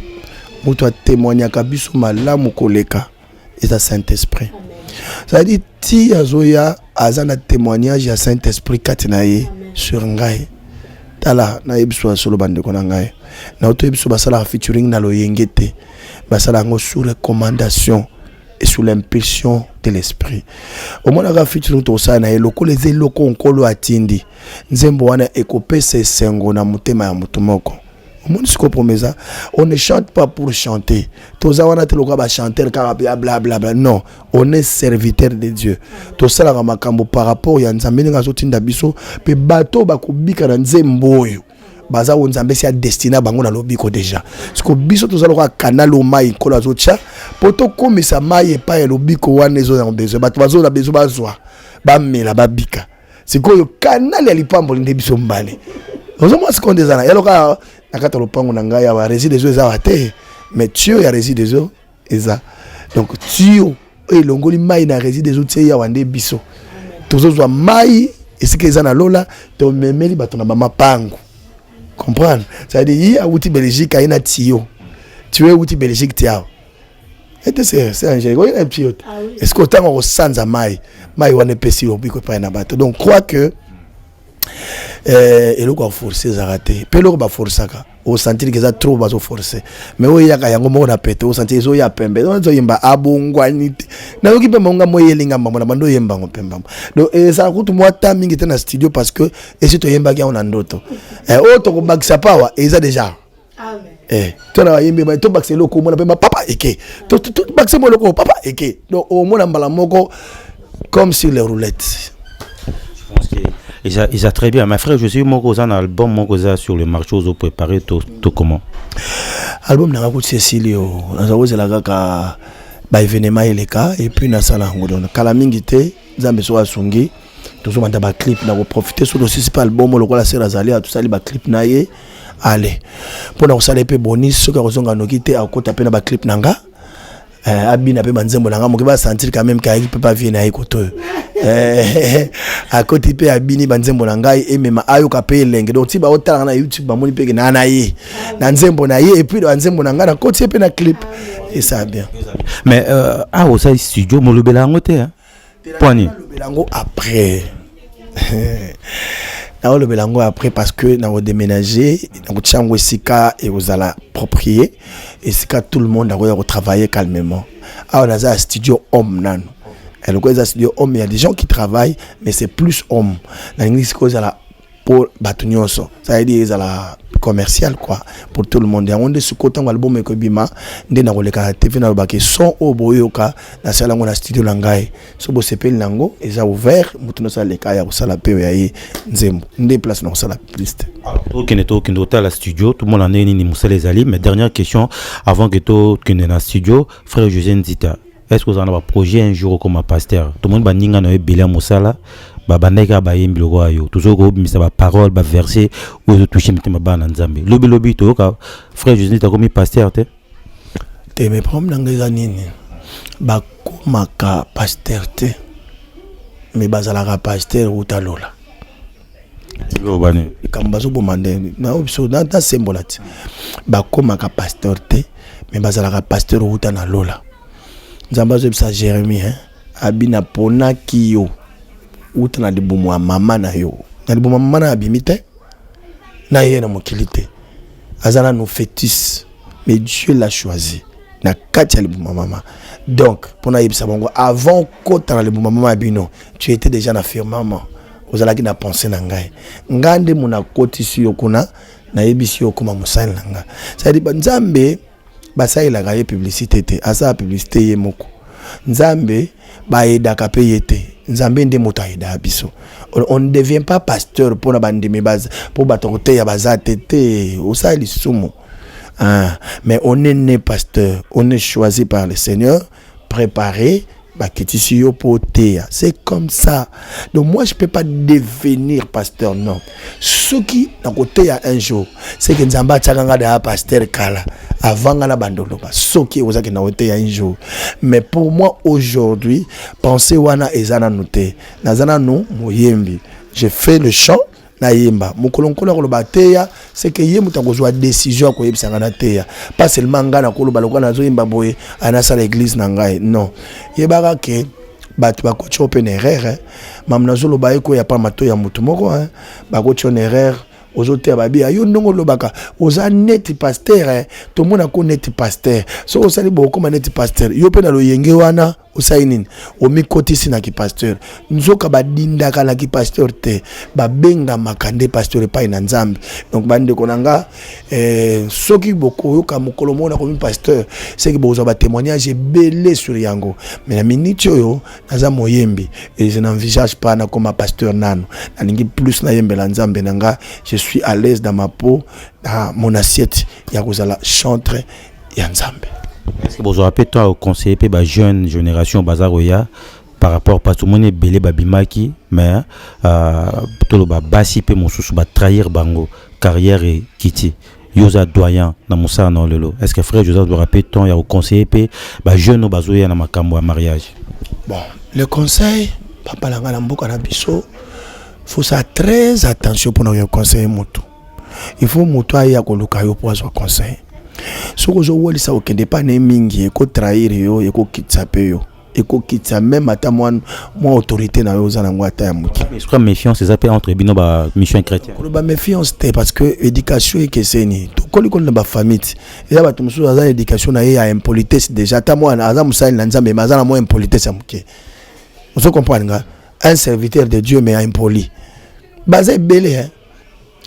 Mutu témoigner ka biso malamu koleka et ça Saint-Esprit. Ça dit ti azoya azana témoignage ya Saint-Esprit katinaye sur ngai. tala na yebiswa solo bande kona ngai na auto yebiswa basala featuring na loyengete basala ngo sous recommandation et sous l'impulsion de l'esprit au moins la featuring to sana eloko les eloko nkolo atindi nzembo wana ekopesa sengo na mutema ya mutumoko on ne chante pas pour chanter. Tous wana teloka ba chanter car bla bla bla. Non, on est serviteur de Dieu. Tout ça la makambo par rapport ya nzambe nga zotinda biso pe bato bakubika na nzembo oyo. Baza wo nzambe sia destiné bango na lobiko déjà. Parce que biso to zaloka canal o mai kola zocha poto komisa mai pa ya lobiko wana ezo na besoin. Bato bazo na besoin bazwa. Ba mela babika. C'est quoi le canal ya lipambo ndi biso mbale. Ozo mo sekonde zana. Yaloka nakata lopango na ngai ya réside des eaux eza te mais tuyau ya réside des eaux eza donc tuyau elongoli mai na réside des eaux tie ya wande biso tozozwa mai esika eza na lola to memeli bato na mama pango comprendre ça veut dire ya uti Belgique aina tuyau uti Belgique tiao et c'est un jeu un pilote est-ce que autant au sanza mai wana pesi obiko pa na bato donc crois que et le quoi forcer zaraté pe le ba forçaka au sentir que ça trop bazo forcer mais o yaka yango mo na pete au sentir zo ya pembe donc zo yimba abongwani na yoki pe monga mo yelinga mbamo na bando yemba ngo pemba donc ça coûte moi ta mingi tena studio parce que et si to yemba kia on ndoto o to ko bakisa power et ça déjà amen to na yembe ba to bakisa loko mo na pemba papa eke to bakisa mo loko papa eke donc au mo na mbala moko comme sur les roulettes. Je pense que ils a très bien. Ma frère, je suis mon cousin album, mon cousin sur le marché aux préparé tout comment. Album n'a pas Cécilio. Nous avons la gaka ba événement eleka et puis na sala ngodono. Kala mingité, zambe so asungi. Toujours manda ba clip na profiter sur le c'est pas album le quoi la sera zali à tout ça ba clip na ye. Allez. Pour na sala pe bonus ce que rozonga no kité à côté na ba clip nanga. Abina pe manzembo nanga mo ba sentir quand même qu'il peut pas venir na ekoto. À côté pe abini banzembo nanga et même ayo ka pe lenge donc ti ba otala na YouTube ba moni pe na na ye na nzembo na ye et puis banzembo nanga na côté pe na clip et ça bien mais au ça studio mo lobela ngote hein poni lobelango après na lobelango après parce que na déménager na chango sika et aux ala proprié et sika tout le monde a travailler calmement on a un studio homme nan. Et le quoi studio homme, il y a des gens qui travaillent mais c'est plus homme la English cause la pour batunyoso ça veut dire ça la commercial quoi pour tout le monde on est sur côté album que bima ndé na koleka TV na lobaki son oboyoka na sala ngona studio langai so bo sepel nango eza ouvert mutuno sala leka ya sala pe ya nzembo ndé place na sala liste to kendo ta la studio tout le monde en est ni musala ezali mais dernière question avant que to kende na studio frère José Nzita est-ce que vous en avez un projet un jour comme pasteur tout le monde va ninga na ebela musala ba bandeka ba yembi lo yo toujours ko misa ba parole ba verset ou toucher mitema ba na nzambe lobi to ka frère Jésus ta komi pasteur te me prom nanga nini ba komaka pasteur te me bazala pasteur ou talola yo bane kambazo bomande na opso na ta sembolati ba komaka pasteur te me bazala pasteur ou ta na lola nzambazo bisa Jérémie abina pona kiyo uta na libumu wa mama na yo na libumu mama na abimite na ye na mokilite azana no fétice mais Dieu l'a choisi na kati ya libumu mama donc pona yebisa bongo avant kota na libumu mama bino tu étais déjà na firmament ozalaki na pensée na ngai ngande mona koti si yokuna na yebisi yokuma musali na nga ça dit nzambe basai la gaye publicité te asa publicité ye moko nzambe ba edaka pe yete nzambe nde moto aida biso on ne devient pas pasteur pour na bandimi base pour batokote ya bazate te osali sumo mais on est né pasteur on est choisi par le Seigneur préparé c'est comme ça. Donc moi je peux pas devenir pasteur, non. Ce qui à côté a un jour, c'est que Nzamba tchanga de pasteur kala avant la bandolo. Ce qui vous a que na côté un jour. Mais pour moi aujourd'hui, penser wana ezana noté. Nazana no moyembi. J'ai fait le chant na yemba mukolonkolo ko bateya c'est que yemu takozwa décision ko yebisanga na teya pas seulement ngana ko loba na zo yemba boye anasa l'église na ngai non yebaka ke batu bako chope une erreur mam na zo loba eko ya pa mato ya mutu moko ba ko chone erreur ozote babi yo ndongo lobaka oza net pasteur to mona ko net pasteur so osali boko ma net pasteur yo pe na lo yenge wana osainini omikotisi na ki pasteur nzoka badindaka na ki pasteur te babenga makande pasteur pa ina nzambe donc bande konanga soki boko yoka mokolo mona komi pasteur c'est que bozo ba témoignage belé sur yango mais na minute yo naza moyembi et je n'envisage pas na comme pasteur nano nalingi plus na yembe la nzambe nanga je suis à l'aise dans ma peau dans mon assiette ya kozala chantre ya nzambe. Est-ce que vous avez toi conseiller pour la jeune génération bazaroya par rapport à tout le monde belé babimaki mais tout le basi pe mosusu ba trahir bango carrière et kiti yoza doyen na musa na lelo est-ce que frère Joseph doit rappeler ton ya conseiller pe ba jeune bazoya na makambo ya mariage. Bon, le conseil papa langa na mboka na biso faut ça très attention pour nous conseiller moto. Il faut moto ya koluka yo pour son conseil. Ce que je vois, c'est que ne pas mingi, eko trahir yo, eko kitsape yo, eko kitsa même ata moi autorité na yo zana ngwata ya muki. Mais je crois méfiance c'est ça peut entre bino ba mission chrétien. Ba méfiance te parce que éducation est que c'est ni. To koli na ba famille. Et ba tumsu za éducation na ya impolitesse déjà ta moi na za musali na nzambe mazana moi impolitesse ya muki. Vous comprenez nga? Un serviteur de Dieu mais impoli. Bazé belé hein.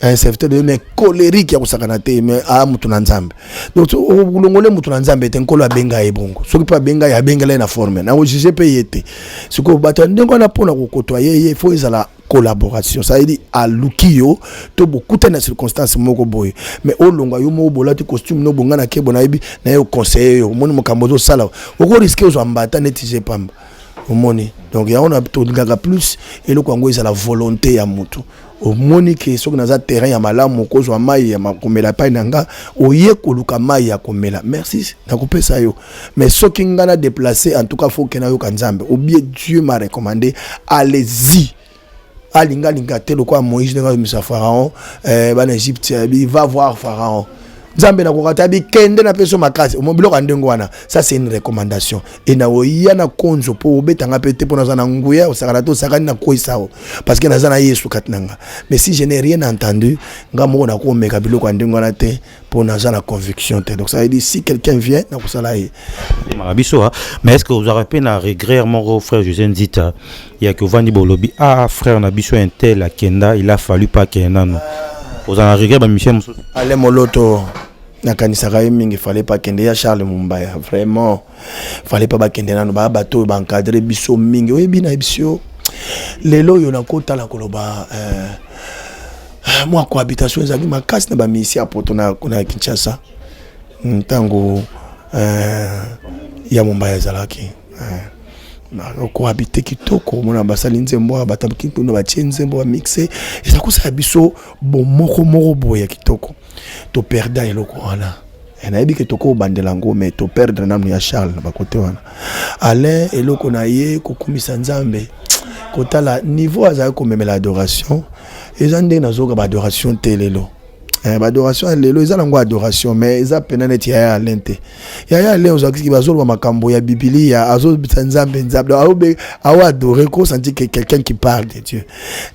Un serviteur de Dieu mais colérique ya kusakana te mais a mutu na nzambe. Donc olongole mutu na nzambe te nkolo abenga ebongo. Soki pa benga ya bengela na forme. Na ojuger pe yete. Siko bato ndengo na pona ko kotoyer, il faut la collaboration. Ça veut dire à Lukio to beaucoup de circonstances moko boy. Mais olonga yo mo bola ti costume no bonga na kebo na ibi na yo conseiller yo moni mokambozo sala. Oko risquer zo mbata netije pamba. Omoni. Donc il y a on a tout gaga plus et le Congo c'est la volonté ya mutu. Au monique sur naza terrain ya malamu kozo mai ya makomela pa nanga oye koluka mai ya komela merci nakupe ça yo mais soki ngana déplacer en tout cas faut que na yo kanzambe ou bien Dieu m'a recommandé allez-y alinga linga te lokwa Moïse nga misa Pharaon ban Égypte il va voir Pharaon Nzambe na kokata bi kende na peso makasi omobilo ka ndengo wana ça c'est une recommandation et na oya na konzo po obetanga pete pona za na nguya osakana to sakani na koisao parce que na za na Yesu katinanga mais si je n'ai rien entendu nga mo na ko meka biloko ka ndengo wana te pona za na conviction te donc ça veut dire si quelqu'un vient na kusala ye marabiso mais est-ce que vous aurez peine à regret mon frère José Nzita il y a que Vandi Bolobi frère na biso un tel à Kenda il a fallu pas Kenda non vous en regret Michel Mousso allez moloto na kanisa ka mingi fallait pas kende ya Charles Mumbaya vraiment fallait pas ba kende na ba bato ba encadrer biso mingi oyebi na biso lelo yo na kota la koloba moi cohabitation ezaki makasi na ba misi apoto na Kinshasa ntango ya Mumbaya zalaki na cohabiter kitoko mona basali nzembo batabiki kuno ba nzembo ba mixer eza kosa biso bon moko boya kitoko to perdre eloko wana na yebi ke toko bandela ngo mais to perdre namu ya Charles na bakote wana Alain eloko na ye kokumisa nzambe kotala niveau azali komemela adoration ezande nazoka ba adoration telelo adoration lelo eza nango adoration mais eza penanet ya alente ya leo zaki bazolo makambo ya biblia azo nzambe awa adorer ko sentir que quelqu'un qui parle de Dieu.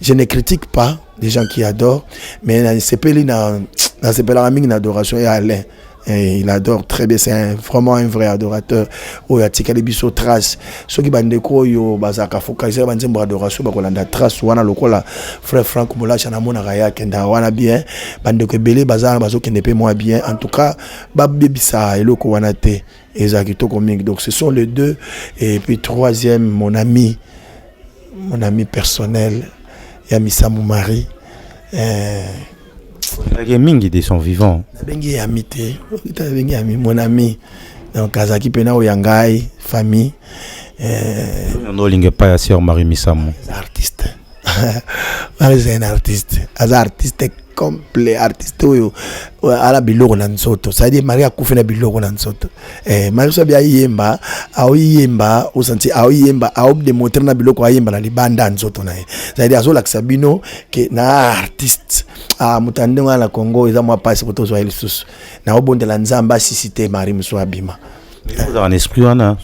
Je ne critique pas les gens qui adorent mais c'est pas la mingi adoration ya Alain. Et il adore très bien, c'est vraiment un vrai adorateur. Oh, il y a tikali biso trace. Ceux qui bandeko yo bazaka focaliser banzembo adoration bakolanda trace wana lokola frère Franck Mola chana mona raya kenda wana bien. Bandeko belé bazara bazo kende pe moi bien. En tout cas, babebisa eloko wana te ezaki to comique. Donc ce sont les deux et puis troisième mon ami personnel Yamisa mon mari. La gaming ils sont vivants. Bengi amité, bengi ami mon ami. Donc Azaki pena oyangai famille. On lingue pas sur Marie Misamo. Artiste. Marie c'est un artiste. Artiste complet, artiste oyo ala biloko na nzoto. Ça dit Marie akufa na biloko na nzoto. Marie so bia yemba, aoyemba, osanti aoyemba, aob de montrer na biloko ayemba na libanda nzoto na ye. Ça dit azola kisabino ke na artiste. Mutande ngala Congo eza mwa passe poto zo elisusu. Na obondela nzamba sisite Marie Mso abima. Vous avez un esprit,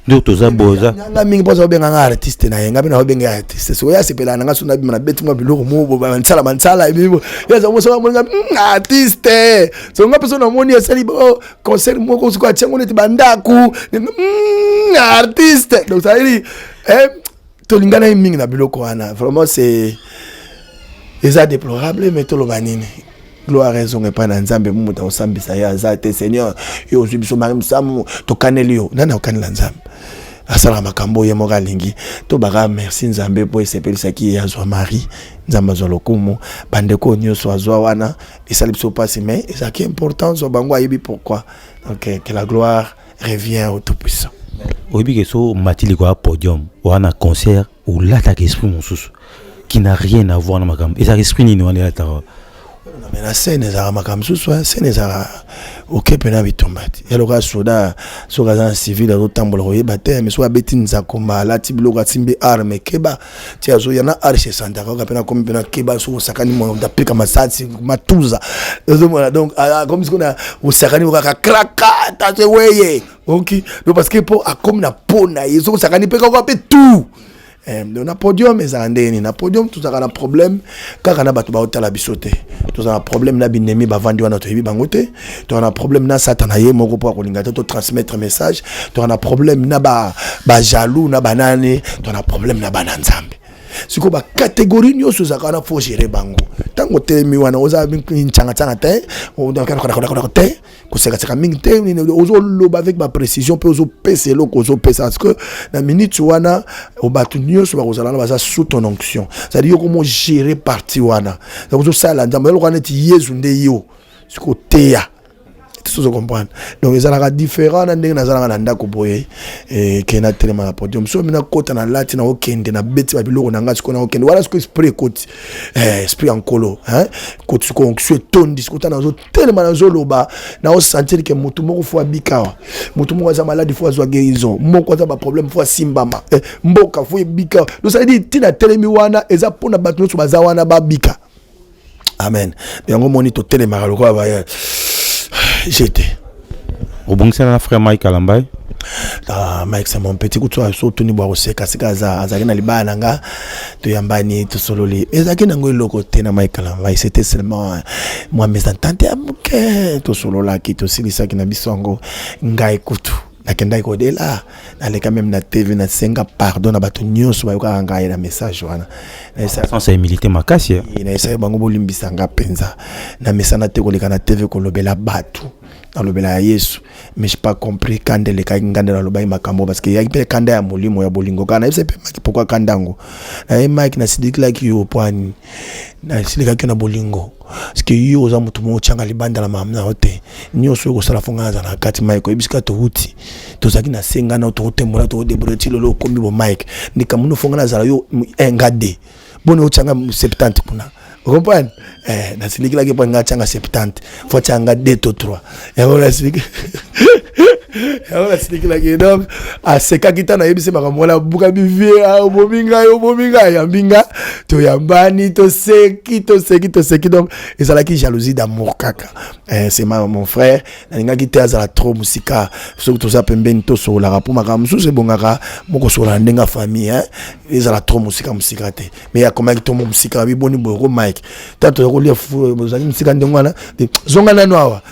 d'autres boza. Nga mingi poza obenga nga artiste na yenga bina obenga artiste. So ya sepela nga suna bima na beti mwa biloko mo mansala ibibo. Ya zo so nga artiste. So nga person na moni esali bo concert mo ko ko atyango neti bandaku. Artiste. Donc ça dit to lingana mingi na biloko wana. Vraiment c'est déplorable mais to lo banini. Gloire raison et pas dans Nzambe muta osambisa ya zate Seigneur yo zubiso marim samu to kanelio nana okanela Nzambe asala makambo ye mogalingi to baga merci Nzambe po esepelisa ki ya zwa Marie Nzamba zwa lokumu bandeko nyoso azwa wana esali biso pasi mais ça qui est important zo bango ayebi pourquoi donc que la gloire revient au tout-puissant. Oyebi ke so matili kwa podium wana concert ou lata ke esprit mosusu qui n'a rien à voir na makambo et ça esprit ni wana lata. Mais la scène est à Makamsu, scène est à OK Penabi Tombati. Et le gars soda, soda civil, autant bolroyer baptême, mais soit betin zakoma, la tibloga timbe arme keba. Tia zo yana arche santa, quand pena comme pena keba sur sakani mo d'appliquer masati matuza. Donc comme ce qu'on a au sakani au kraka, ta se weye. OK. Donc parce que pour a comme na pona, ils sont sakani pe ko tout. On a podium mais andeni na podium tout ça a un problème quand on a battu ba hôtel à bisoté tout ça a un problème na binemi ba vandi wana to yebi bangote to on a problème na satana ye moko pour ko linga to transmettre message to on a problème na ba jaloux na banane to on a problème na bananzambe siko ba catégorie nyoso za kana faut gérer bango tango telemi wana oza nchanga te on doit te ko seka mingi te ozo loba avec ma précision pe ozo pese lo ko ozo pese parce que na minute wana o batu nyoso ba kozala na sous ton onction ça dit comment gérer parti wana ozo sala ndamba lo kana ti yezu nde yo siko teya tout ça comprendre donc ils ont différent na ndenge nazala na ndako boye ke na telema na podium so mina kota na lati na okende na beti ba biloko na ngati ko na okende voilà ce que esprit côté esprit en colo hein côté ko onction tondi ko ta na zo telema na zo loba na o sentir que mutu moko fo bikawa mutu moko za malade fo zo guérison moko za ba problème fo simbama mboka fo bikawa donc ça dit tina telemi wana eza pona batu so baza wana ba bika amen yango moni to telema lo ko ba j'étais au bon c'est frère Mike Alambay. Mike c'est mon petit couteau so toni boire seka seka za na libana nga to yambani to sololi ezaki nango loko tena Mike Alambay c'était seulement moi mes ententes amuke to solola ki to silisa ki na bisongo ngai kutu nakenda ko de là aller quand même na TV na senga pardon na bato nyonso ba yoka ngai na message wana sans c'est milité makasi ina esa bango bolimbisa nga penza na mesana te ko leka na TV ko lobela batu na lobela Yesu mais j'ai pas compris quand les ka nganda na lobai makambo parce que ya pe kanda ya molimo ya bolingo kana ese pe maki pourquoi kandango na Mike na sidiki like yo point na sidiki ka na bolingo parce que yo za mutu mo changa libanda la mamna hote nyoso ko sala fonga za na kati Mike ebisika to huti to zaki na senga na to hote mona to de breti lolo kombi bo Mike ni kamuno fonga na za yo engade bono changa 70 kuna vous comprenez na siliki la ke panga changa 70 faut changa 2 to 3 et voilà siliki alors c'est que la guédom à ce kakita na yebise makambola buka bivie a obominga ya mbinga to yambani to seki donc et ça la qui jalousie d'amour kaka c'est mon frère ninga ki te azala trop musika surtout ça pembeni to so la rapo makamsu c'est bongaka moko so la ndenga famille hein ils ala trop musika te mais ya comment to musika bi boni boro Mike tato ko lia fu mozali musika ndengwana zonga na noa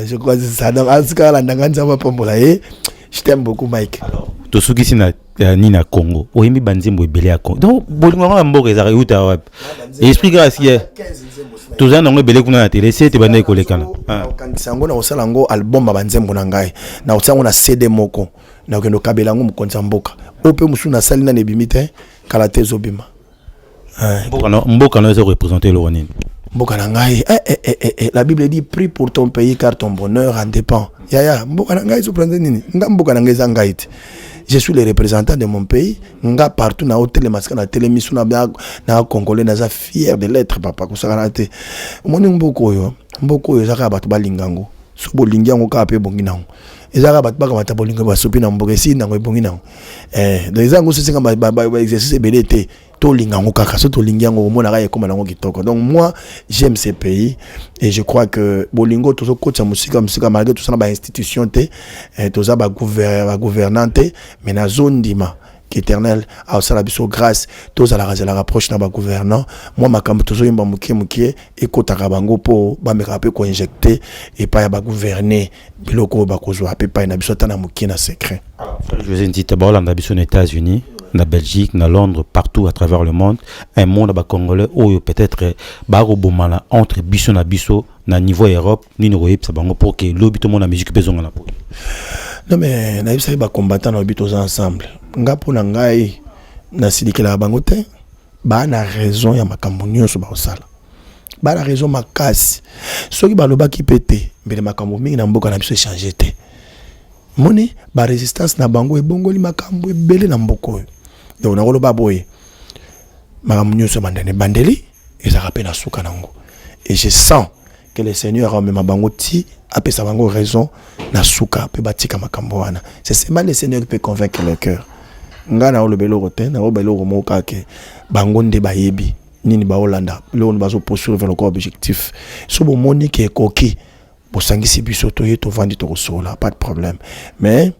je crois que ça donc en tout cas la ndanganja va pombola je t'aime beaucoup Mike alors to suki sina ni na Congo oyemi banzembo ebele ya Congo donc bolingo nga mboka ezaka yuta wap esprit grâce to za nango ebele kuna na télé c'est bande kolekana quand sango na osala ngo album banzembo na ngai na osango na CD moko na kendo kabela ngo mukonza mboka ope musu na sali na nebimite kala tezo bima mboka no zo représenter le Rwanda. La Bible dit prie pour ton pays car ton bonheur en dépend. Je suis le représentant de mon pays. Nga partout na hôtel masaka na télémission na congolais na fier de l'être papa ko saka na te. Moni mboko yo zaka batu balingango. So bolingi yango ka pe bongi nango. Ezaka batu baka bata bolingo ba sopi na mboka si nango bongi nango. Donc ezango se singa ba exercice belete. lingango kaka so to lingango mona ka ekoma nango kitoko. Donc moi j'aime ces pays et je crois que bolingo tozo coach musika malgré tout ça na ba institution te toza ba gouvernante mais na zone dima éternel à ça la biso grâce tous à la rapproche na ba gouvernant moi makambo tozo yimba mukie et kotaka bango po ba me rappeler ko injecter et pas ya ba gouverner biloko ba kozwa pe pa na biso tana mukie na secret. Je vous ai dit d'abord dans les États-Unis, na Belgique, na Londres, partout à travers le monde, un monde ba congolais ou peut-être ba robomana entre biso na niveau Europe ni no yep bango pour que lobi tout monde la musique besoin na po. Non mais na yebisa ba combattant na bitos ensemble. Nga pona ngai na sidikela bango te ba na raison ya makambo nyonso ba osala. Ba na raison makasi. Soki ba loba ki pété, mbele makambo mingi na mboka na biso changer te. Moni ba résistance na bango ebongoli makambo ebele na mboko. Donc na loba boye. Makambo nyonso bandene bandeli ezaka pe na suka nango. Et je sens que le Seigneur a même bango ti apesa bango raison na suka pe batika makambo wana. C'est seulement le Seigneur qui peut convaincre le cœur. Nga na olobelo rote na obelo romoka ke bango nde bayebi nini ba Hollanda le on bazo poursuivre vers le corps objectif. So bo moni ke koki bo sangisi biso to yeto vandi to sola pas de problème. Mais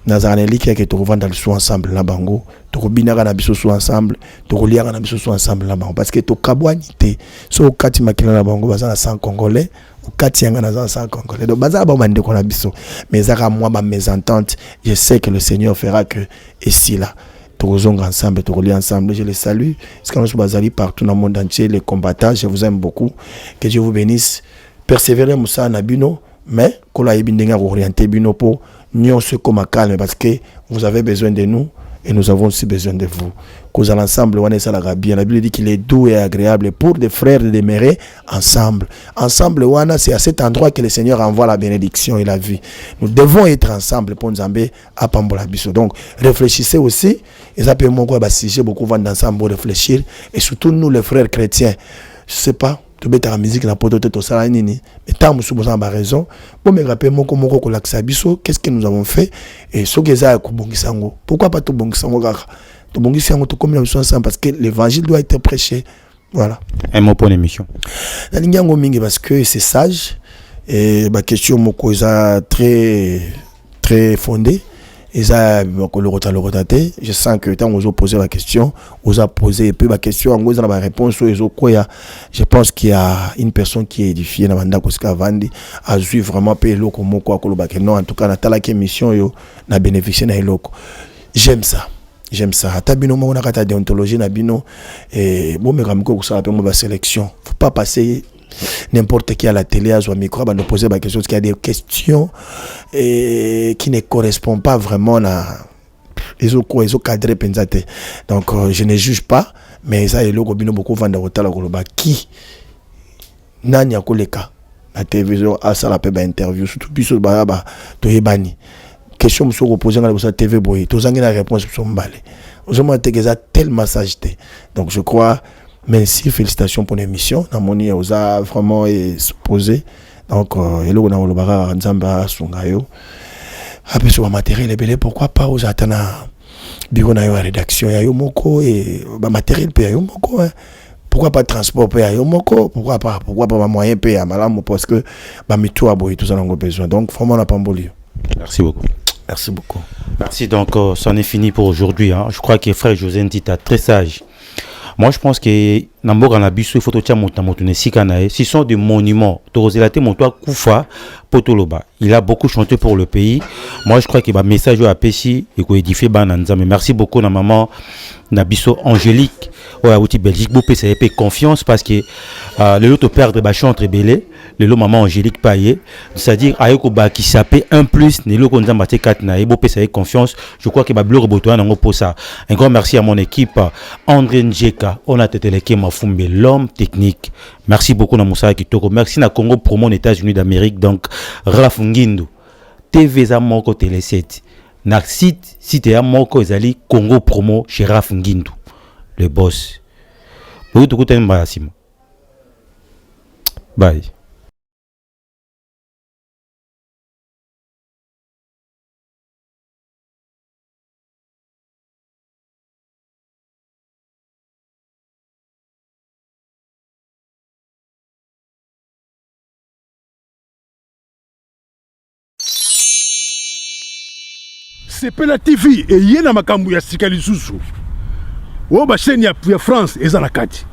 nazareli ke to vanda le sou ensemble na bango to binaka na biso sou ensemble to liaka na biso sou ensemble na bango parce que to kabwanité so kati makila na bango bazana sans congolais kati yanga na sans congolais donc bazala ba mande ko na biso mais zaka moi ba mésentente je sais que le Seigneur fera que ici là Torozong ensemble, Toroli ensemble. Je les salue. Parce que nous sommes partout dans le monde entier, les combattants. Je vous aime beaucoup. Que Dieu vous bénisse. Persévérez, Moussa Nabino. Mais, qu'on a bien orienté Bino pour nous se comme calme parce que vous avez besoin de nous et nous avons aussi besoin de vous. Cause à l'ensemble, on est ça la bien. La Bible dit qu'il est doux et agréable pour des frères de demeurer ensemble. Ensemble, c'est à cet endroit que le Seigneur envoie la bénédiction et la vie. Nous devons être ensemble pour nous amener à Pambola Bisso. Donc, réfléchissez aussi. Et ça peut sujet beaucoup vont ensemble pour réfléchir. Et surtout nous, les frères chrétiens, je sais pas. Tu mets la musique na poto to sala nini mais tant musu boza ba raison bon me rappelle moko ko laksa biso qu'est-ce que nous avons fait et ce que ça ko bongisango pourquoi pas to bongisango kaka to bongisango to comme ensemble parce que l'évangile doit être prêché voilà un mot pour l'émission la lingango mingi parce que c'est sage et ba question moko ça très fondée et ça le rotate je sens que tant on poser la question on a posé et puis la question on a la réponse je pense qu'il y a une personne qui est édifiée na banda koska vandi a vu vraiment pe loko moko akoloba que non en tout cas na tala émission yo na bénéficier na eloko j'aime ça ata bino mo na kata déontologie na bino et bon me ramiko ko ça pe mo ba sélection faut pas passer n'importe qui à la télé à son micro va nous poser quelque chose qui a des questions qui ne correspondent pas vraiment à ils ont cadré pensate donc je ne juge pas mais ça est le gobino beaucoup vendre hôtel koloba qui nanya koleka la télévision à ça la pe ba interview surtout biso ba to yebani question monsieur reposer dans la TV boy to zangi la réponse sur mbale aux hommes tegeza tellement sagité donc je crois. Merci, félicitations pour l'émission. Namoni oza vraiment exposé. Donc, hello na olobara nzamba sungayo. Après sur matériel ebele pourquoi pas aux atana bureau na yo rédaction ya yo moko et ba matériel pe ya yo moko pourquoi pas transport pe ya yo moko pourquoi pas ba moyen pe ya malamu parce que ba mitou aboy tout ça on a besoin. Donc vraiment na pamboli. Merci beaucoup. Merci donc c'en est fini pour aujourd'hui hein. Je crois que frère José Ntita très sage. Moi, je pense que Namboka Nabiso, il faut que ce sont des monuments. Torozélate Montoa Koufa, Potoloba. Il a beaucoup chanté pour le pays. Moi, je crois qu'il y a un message à Pessi et qu'on édifie Bananza. Mais merci beaucoup, na maman Nabiso Angélique. Ouais, outil Belgique, vous pouvez confiance parce que le lot perdre bachon entre belé, le lot maman Angélique Payé, c'est-à-dire ayoko ba qui s'appelle 1+ ne lo konza mate 4 na et vous pouvez confiance. Je crois que ba bleu rebotoa nango pour ça. Un grand merci à mon équipe André Njeka, on a téléké Mafumbe l'homme technique. Merci beaucoup na Moussa Kitoko. Merci na Congo Promo aux États-Unis d'Amérique donc Raf Ngindu. TV za moko télé 7. Na site ya moko ezali Congo Promo chez Raf Ngindu. Le boss. Bye. Sepela TV et yena makambu ya sika lisusu. O ba chaîne ya France eza na kati.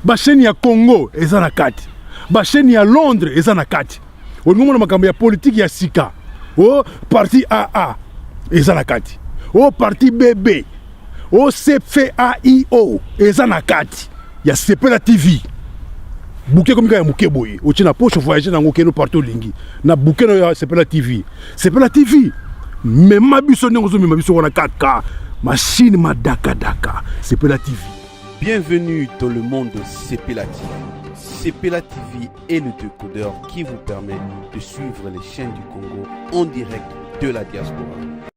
Ba chaîne ya Congo eza na kati. Ba chaîne ya Londres eza na kati. O ngomona makambu ya politique ya sika. O parti AA eza na kati. O parti BB. O CFAIO eza na kati. Ya Sepela TV. Bouquet comme ya muke boye. O tina poche voyager na ngokeno partout lingi. Na bouquet na Sepela TV. Sepela TV. Mais ma biso n'engozo mais ma biso wana 4K. Machine ma daka. Sepela TV. Bienvenue dans le monde de Sepela TV. Sepela TV est le décodeur qui vous permet de suivre les chaînes du Congo en direct de la diaspora.